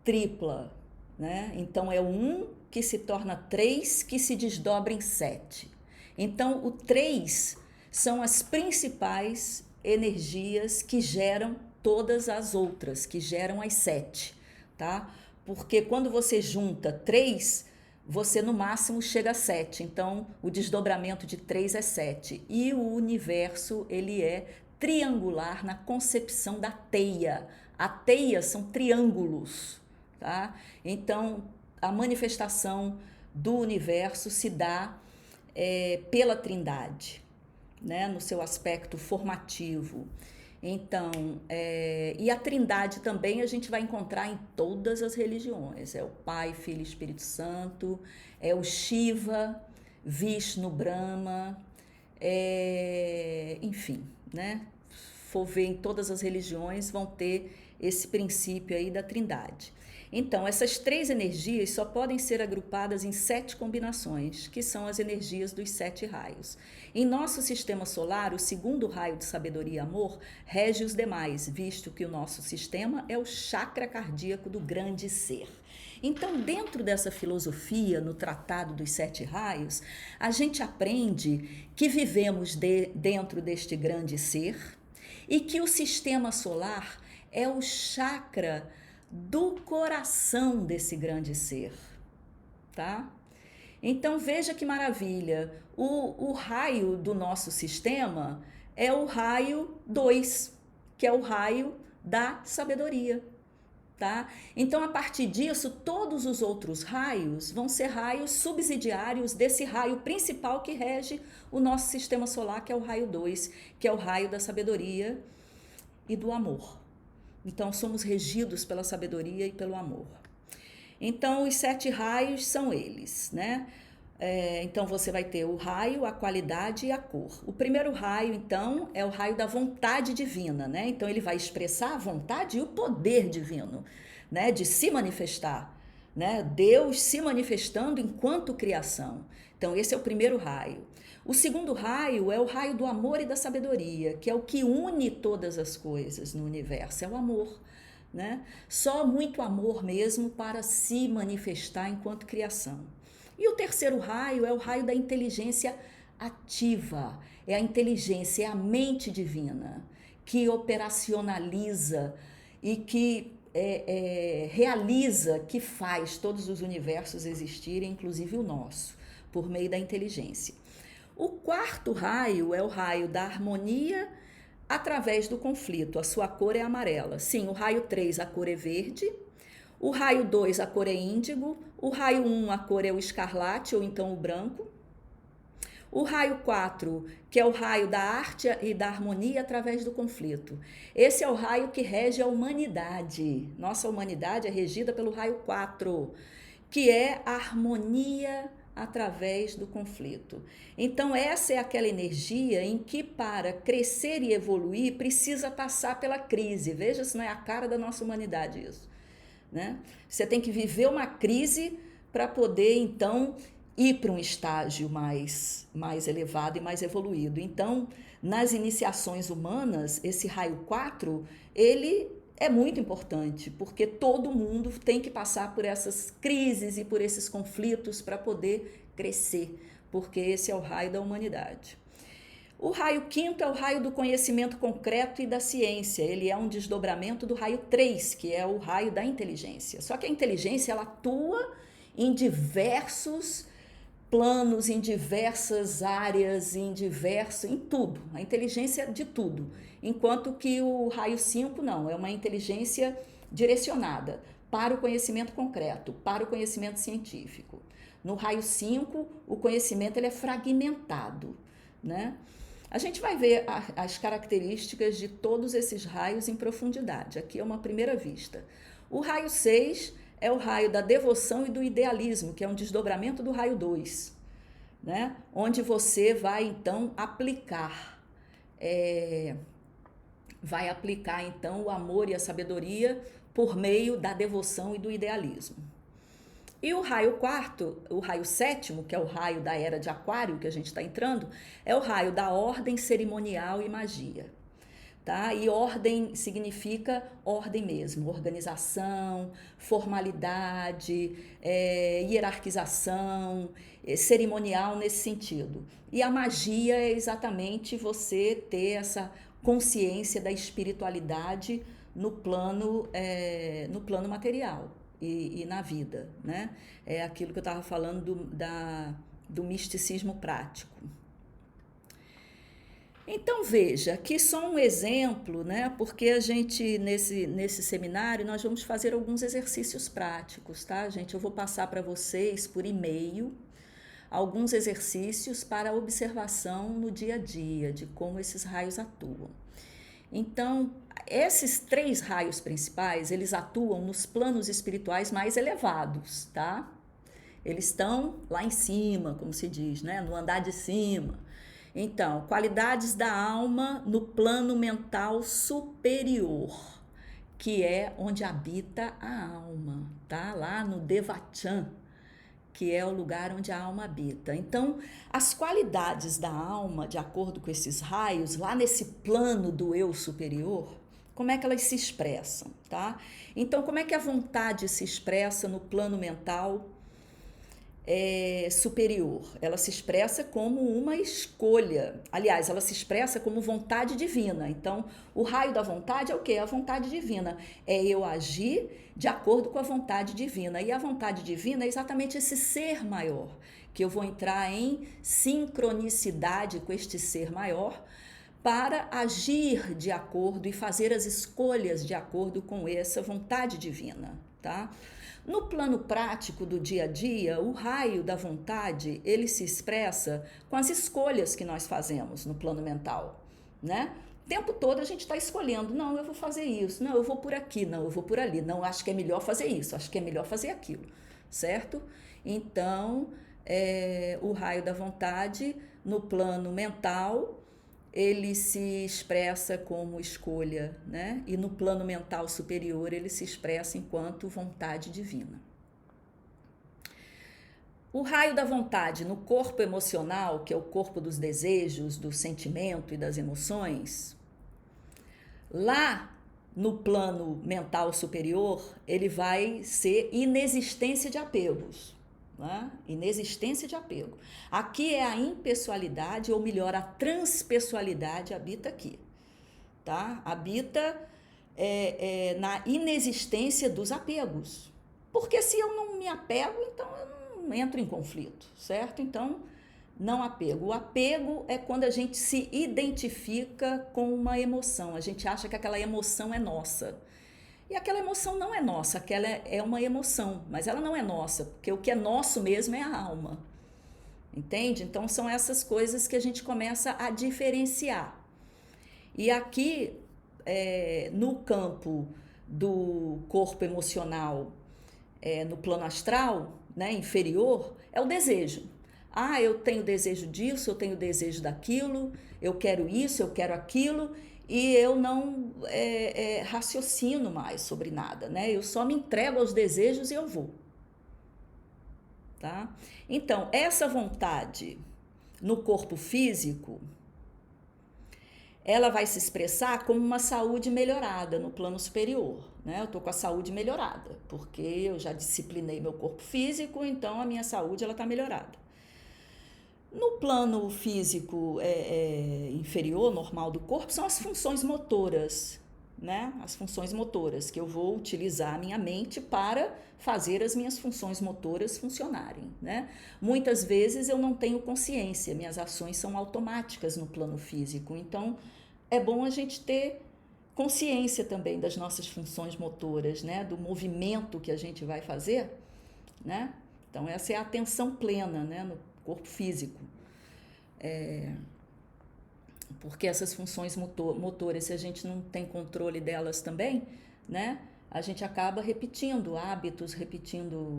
tripla, né? Então é o 1 que se torna 3, que se desdobra em 7. Então o 3 são as principais energias que geram todas as outras, que geram as 7, tá? Porque quando você junta 3, você no máximo chega a 7. Então o desdobramento de 3 é 7. E o universo, ele é triangular na concepção da teia. A teia são triângulos, tá? Então a manifestação do universo se dá pela trindade, né? No seu aspecto formativo. Então, e a trindade também a gente vai encontrar em todas as religiões. É o Pai, Filho e Espírito Santo, é o Shiva, Vishnu, Brahma, enfim, né? For ver em todas as religiões vão ter esse princípio aí da trindade. Então, essas 3 energias só podem ser agrupadas em 7 combinações, que são as energias dos 7 raios. Em nosso sistema solar, o 2º raio de sabedoria e amor rege os demais, visto que o nosso sistema é o chakra cardíaco do grande ser. Então, dentro dessa filosofia, no Tratado dos 7 Raios, a gente aprende que vivemos dentro deste grande ser e que o sistema solar é o chakra do coração desse grande ser, tá? Então veja que maravilha, o raio do nosso sistema é o raio 2, que é o raio da sabedoria, tá? Então a partir disso, todos os outros raios vão ser raios subsidiários desse raio principal que rege o nosso sistema solar, que é o raio 2, que é o raio da sabedoria e do amor. Então, somos regidos pela sabedoria e pelo amor. Então, os 7 raios são eles, né? Então, você vai ter o raio, a qualidade e a cor. O primeiro raio, então, é o raio da vontade divina, né? Então, ele vai expressar a vontade e o poder divino, né? De se manifestar, né? Deus se manifestando enquanto criação. Então, esse é o primeiro raio. O 2º raio é o raio do amor e da sabedoria, que é o que une todas as coisas no universo, é o amor, né? Só muito amor mesmo para se manifestar enquanto criação. E o 3º raio é o raio da inteligência ativa, é a inteligência, é a mente divina, que operacionaliza e que realiza, que faz todos os universos existirem, inclusive o nosso, por meio da inteligência. O 4º raio é o raio da harmonia através do conflito. A sua cor é amarela. Sim, o raio 3, a cor é verde. O raio 2, a cor é índigo. O raio 1, a cor é o escarlate ou então o branco. O raio 4, que é o raio da arte e da harmonia através do conflito. Esse é o raio que rege a humanidade. Nossa humanidade é regida pelo raio 4, que é a harmonia através do conflito. Então, essa é aquela energia em que, para crescer e evoluir, precisa passar pela crise. Veja se não é a cara da nossa humanidade isso, né? Você tem que viver uma crise para poder, então, ir para um estágio mais elevado e mais evoluído. Então, nas iniciações humanas, esse raio 4, ele é muito importante, porque todo mundo tem que passar por essas crises e por esses conflitos para poder crescer, porque esse é o raio da humanidade. O raio 5º é o raio do conhecimento concreto e da ciência. Ele é um desdobramento do raio 3, que é o raio da inteligência. Só que a inteligência, ela atua em diversos planos, em diversas áreas, em tudo. A inteligência de tudo. Enquanto que o raio 5 não, é uma inteligência direcionada para o conhecimento concreto, para o conhecimento científico. No raio 5, o conhecimento ele é fragmentado, né? A gente vai ver as características de todos esses raios em profundidade. Aqui é uma primeira vista. O raio 6 é o raio da devoção e do idealismo, que é um desdobramento do raio 2, né? Onde você vai, então, aplicar então, o amor e a sabedoria por meio da devoção e do idealismo. E o raio 4º, o raio 7º, que é o raio da era de Aquário, que a gente está entrando, é o raio da ordem cerimonial e magia. Tá? E ordem significa ordem mesmo, organização, formalidade, hierarquização, cerimonial nesse sentido. E a magia é exatamente você ter essa consciência da espiritualidade no plano material e na vida, né? É aquilo que eu estava falando do misticismo prático. Então veja, aqui só um exemplo, né? Porque a gente, nesse seminário, nós vamos fazer alguns exercícios práticos, tá, gente? Eu vou passar para vocês por e-mail alguns exercícios para observação no dia a dia, de como esses raios atuam. Então, esses 3 raios principais, eles atuam nos planos espirituais mais elevados, tá? Eles estão lá em cima, como se diz, né? No andar de cima. Então, qualidades da alma no plano mental superior, que é onde habita a alma, tá? Lá no Devachan, que é o lugar onde a alma habita. Então, as qualidades da alma, de acordo com esses raios, lá nesse plano do eu superior, como é que elas se expressam, tá? Então, como é que a vontade se expressa no plano mental superior? Ela se expressa como uma escolha. Aliás, ela se expressa como vontade divina. Então, o raio da vontade é o quê? A vontade divina. É eu agir de acordo com a vontade divina. E a vontade divina é exatamente esse ser maior, que eu vou entrar em sincronicidade com este ser maior para agir de acordo e fazer as escolhas de acordo com essa vontade divina, tá? No plano prático do dia a dia, o raio da vontade, ele se expressa com as escolhas que nós fazemos no plano mental, né? O tempo todo a gente está escolhendo, não, eu vou fazer isso, não, eu vou por aqui, não, eu vou por ali, não, acho que é melhor fazer isso, acho que é melhor fazer aquilo, certo? Então, o raio da vontade no plano mental, ele se expressa como escolha, né? E no plano mental superior ele se expressa enquanto vontade divina. O raio da vontade no corpo emocional, que é o corpo dos desejos, do sentimento e das emoções, lá no plano mental superior, ele vai ser inexistência de apegos. Né? Inexistência de apego. Aqui é a impessoalidade, ou melhor, a transpessoalidade habita aqui, tá? Habita na inexistência dos apegos. Porque se eu não me apego, então eu não entro em conflito, certo? Então, não apego. O apego é quando a gente se identifica com uma emoção. A gente acha que aquela emoção é nossa. E aquela emoção não é nossa, aquela é uma emoção, mas ela não é nossa, porque o que é nosso mesmo é a alma, entende? Então são essas coisas que a gente começa a diferenciar. E aqui, no campo do corpo emocional, no plano astral, né, inferior, é o desejo. Ah, eu tenho desejo disso, eu tenho desejo daquilo, eu quero isso, eu quero aquilo, e eu não raciocino mais sobre nada, né? Eu só me entrego aos desejos e eu vou, tá? Então, essa vontade no corpo físico, ela vai se expressar como uma saúde melhorada no plano superior, né? Eu tô com a saúde melhorada, porque eu já disciplinei meu corpo físico, então a minha saúde ela tá melhorada. No plano físico inferior, normal do corpo, são as funções motoras, né? As funções motoras, que eu vou utilizar a minha mente para fazer as minhas funções motoras funcionarem, né? Muitas vezes eu não tenho consciência, minhas ações são automáticas no plano físico, então é bom a gente ter consciência também das nossas funções motoras, né? Do movimento que a gente vai fazer, né? Então essa é a atenção plena, né? No corpo físico. Porque essas funções motoras, se a gente não tem controle delas também, né? A gente acaba repetindo hábitos, repetindo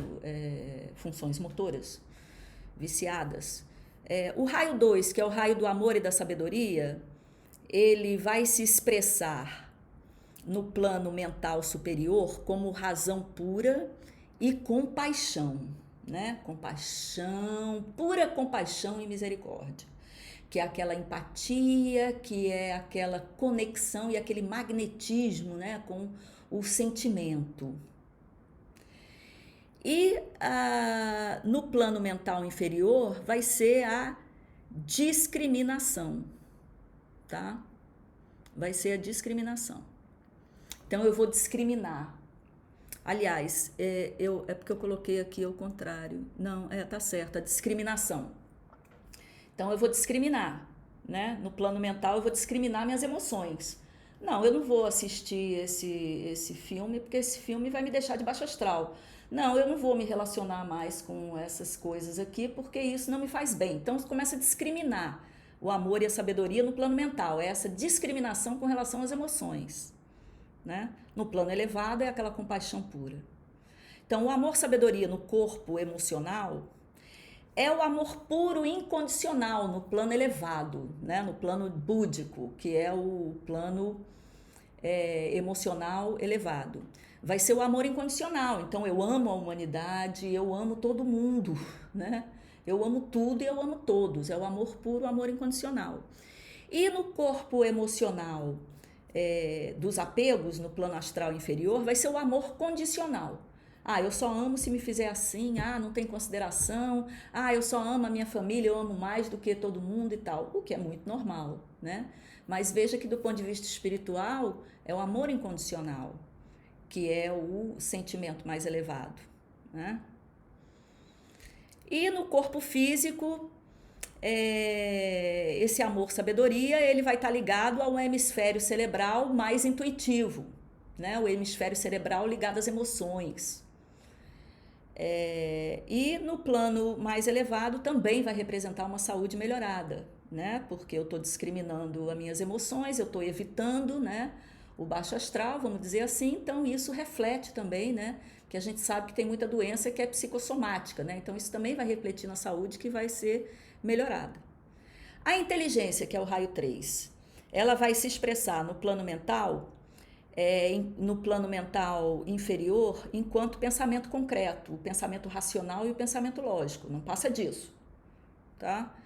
funções motoras viciadas. O raio 2, que é o raio do amor e da sabedoria, ele vai se expressar no plano mental superior como razão pura e compaixão, né? Compaixão, pura compaixão e misericórdia, que é aquela empatia, que é aquela conexão e aquele magnetismo, né, com o sentimento. E no plano mental inferior vai ser a discriminação, tá? Vai ser a discriminação. Então eu vou discriminar. Aliás, é porque eu coloquei aqui ao contrário. Não, tá certo, a discriminação. Então eu vou discriminar, né? No plano mental eu vou discriminar minhas emoções. Não, eu não vou assistir esse filme porque esse filme vai me deixar de baixo astral. Não, eu não vou me relacionar mais com essas coisas aqui porque isso não me faz bem. Então você começa a discriminar o amor e a sabedoria no plano mental. É essa discriminação com relação às emoções, né? No plano elevado é aquela compaixão pura. Então o amor-sabedoria no corpo emocional é o amor puro incondicional no plano elevado, né? No plano búdico, que é o plano emocional elevado. Vai ser o amor incondicional. Então eu amo a humanidade, eu amo todo mundo, né? Eu amo tudo e eu amo todos. É o amor puro, o amor incondicional. E no corpo emocional dos apegos, no plano astral inferior, vai ser o amor condicional. Ah, eu só amo se me fizer assim, não tem consideração, eu só amo a minha família, eu amo mais do que todo mundo e tal, o que é muito normal, né? Mas veja que do ponto de vista espiritual, é o amor incondicional, que é o sentimento mais elevado, né? E no corpo físico, esse amor-sabedoria, ele vai estar ligado ao hemisfério cerebral mais intuitivo, né? O hemisfério cerebral ligado às emoções. E no plano mais elevado também vai representar uma saúde melhorada, né? Porque eu estou discriminando as minhas emoções, eu estou evitando, né, o baixo astral, vamos dizer assim, então isso reflete também, né? Que a gente sabe que tem muita doença que é psicossomática, né? Então isso também vai refletir na saúde que vai ser melhorada. A inteligência, que é o raio 3, ela vai se expressar no plano mental, no plano mental inferior, enquanto pensamento concreto, o pensamento racional e o pensamento lógico, não passa disso, tá?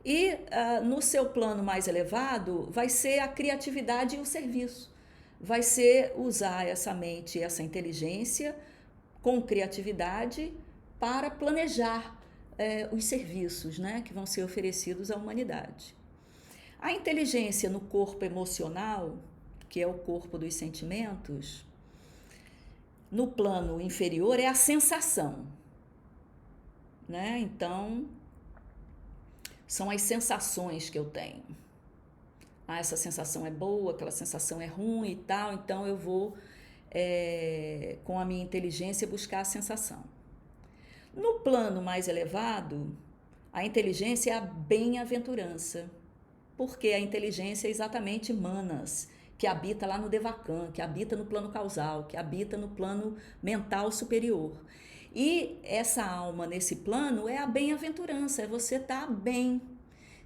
E no seu plano mais elevado vai ser a criatividade e o serviço, vai ser usar essa mente, essa inteligência com criatividade para planejar os serviços, né, que vão ser oferecidos à humanidade. A inteligência no corpo emocional, que é o corpo dos sentimentos, no plano inferior é a sensação, né? Então, são as sensações que eu tenho. Essa sensação é boa, aquela sensação é ruim e tal, então eu vou, com a minha inteligência, buscar a sensação. No plano mais elevado, A inteligência é a bem-aventurança, porque a inteligência é exatamente Manas, que habita lá no Devakan, que habita no plano causal, que habita no plano mental superior. E essa alma nesse plano é a bem-aventurança, é você estar bem,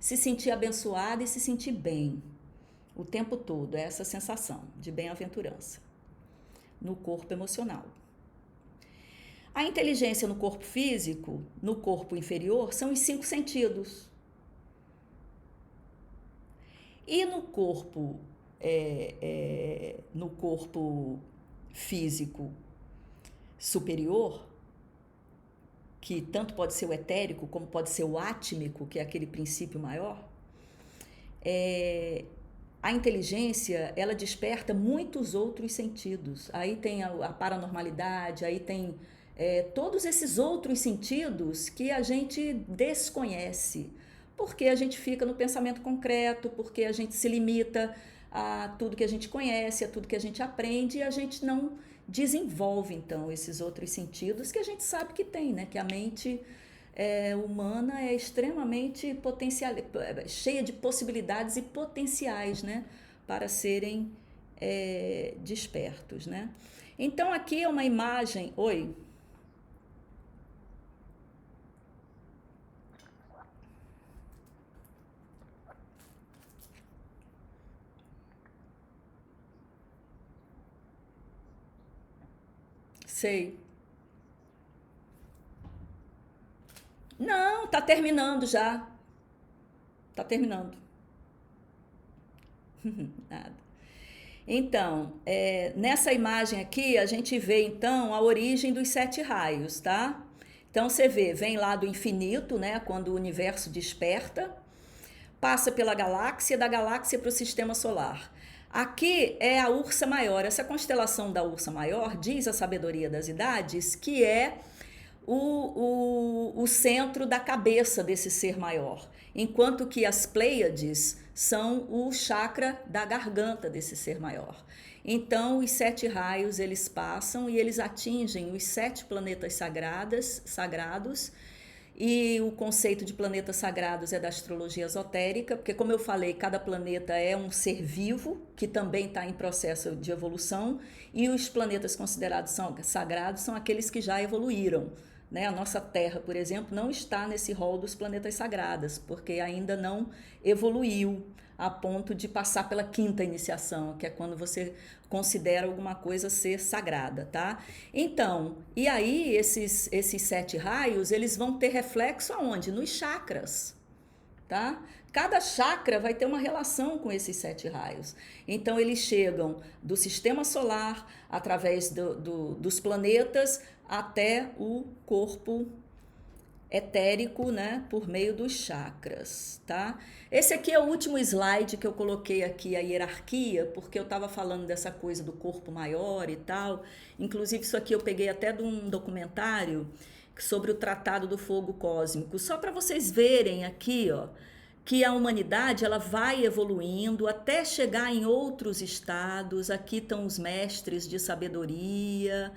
se sentir abençoado e se sentir bem o tempo todo, é essa sensação de bem-aventurança no corpo emocional. A inteligência no corpo físico, no corpo inferior, são os 5 sentidos. E no corpo físico superior, que tanto pode ser o etérico como pode ser o átmico, que é aquele princípio maior, a inteligência, ela desperta muitos outros sentidos. Aí tem a paranormalidade, aí tem todos esses outros sentidos que a gente desconhece, porque a gente fica no pensamento concreto, porque a gente se limita a tudo que a gente conhece, a tudo que a gente aprende, e a gente não desenvolve, então, esses outros sentidos que a gente sabe que tem, né? Que a mente humana é extremamente cheia de possibilidades e potenciais, né? Para serem despertos, né? Então, aqui é uma imagem... Oi? Sei. Não, tá terminando já. Tá terminando. Nada. Então, nessa imagem aqui, a gente vê, então, a origem dos 7 raios, tá? Então, você vê, vem lá do infinito, né? Quando o universo desperta, passa pela galáxia, da galáxia para o sistema solar. Aqui é a Ursa Maior. Essa constelação da Ursa Maior, diz a sabedoria das idades, que é o centro da cabeça desse ser maior, enquanto que as Pleiades são o chakra da garganta desse ser maior. Então, os 7 raios, eles passam e eles atingem os 7 planetas sagrados, e o conceito de planetas sagrados é da astrologia esotérica, porque, como eu falei, cada planeta é um ser vivo que também está em processo de evolução, e os planetas considerados sagrados são aqueles que já evoluíram. Né? A nossa Terra, por exemplo, não está nesse rol dos planetas sagrados, porque ainda não evoluiu a ponto de passar pela 5ª iniciação, que é quando você considera alguma coisa ser sagrada, tá? Então, e aí esses 7 raios, eles vão ter reflexo aonde? Nos chakras, tá? Cada chakra vai ter uma relação com esses 7 raios. Então, eles chegam do sistema solar, através dos planetas, até o corpo etérico, né, por meio dos chakras, tá? Esse aqui é o último slide que eu coloquei aqui, a hierarquia, porque eu estava falando dessa coisa do corpo maior e tal. Inclusive, isso aqui eu peguei até de um documentário sobre o Tratado do Fogo Cósmico, só para vocês verem aqui, ó, que a humanidade ela vai evoluindo até chegar em outros estados. Aqui estão os mestres de sabedoria,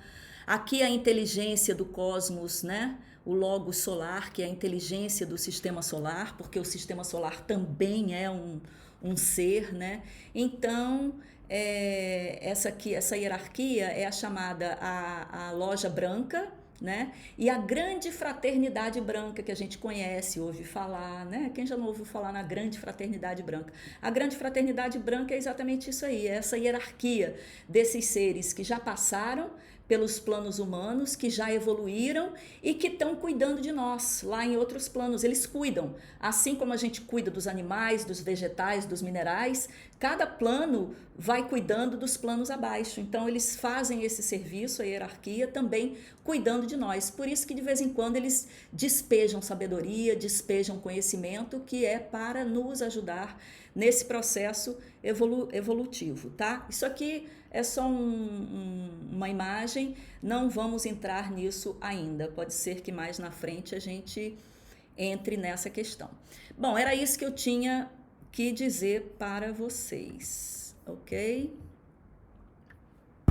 aqui a inteligência do cosmos, né? O logos solar, que é a inteligência do sistema solar, porque o sistema solar também é um ser, né? Então, essa hierarquia é a chamada a loja branca, né? E a grande fraternidade branca que a gente conhece, ouve falar, né? Quem já não ouviu falar na grande fraternidade branca? A grande fraternidade branca é exatamente isso aí, é essa hierarquia desses seres que já passaram pelos planos humanos, que já evoluíram e que estão cuidando de nós lá em outros planos. Eles cuidam, assim como a gente cuida dos animais, dos vegetais, dos minerais, cada plano vai cuidando dos planos abaixo. Então, eles fazem esse serviço, a hierarquia, também cuidando de nós. Por isso que, de vez em quando, eles despejam sabedoria, despejam conhecimento, que é para nos ajudar nesse processo evolutivo, tá? Isso aqui é só uma imagem, não vamos entrar nisso ainda. Pode ser que mais na frente a gente entre nessa questão. Bom, era isso que eu tinha que dizer para vocês, ok?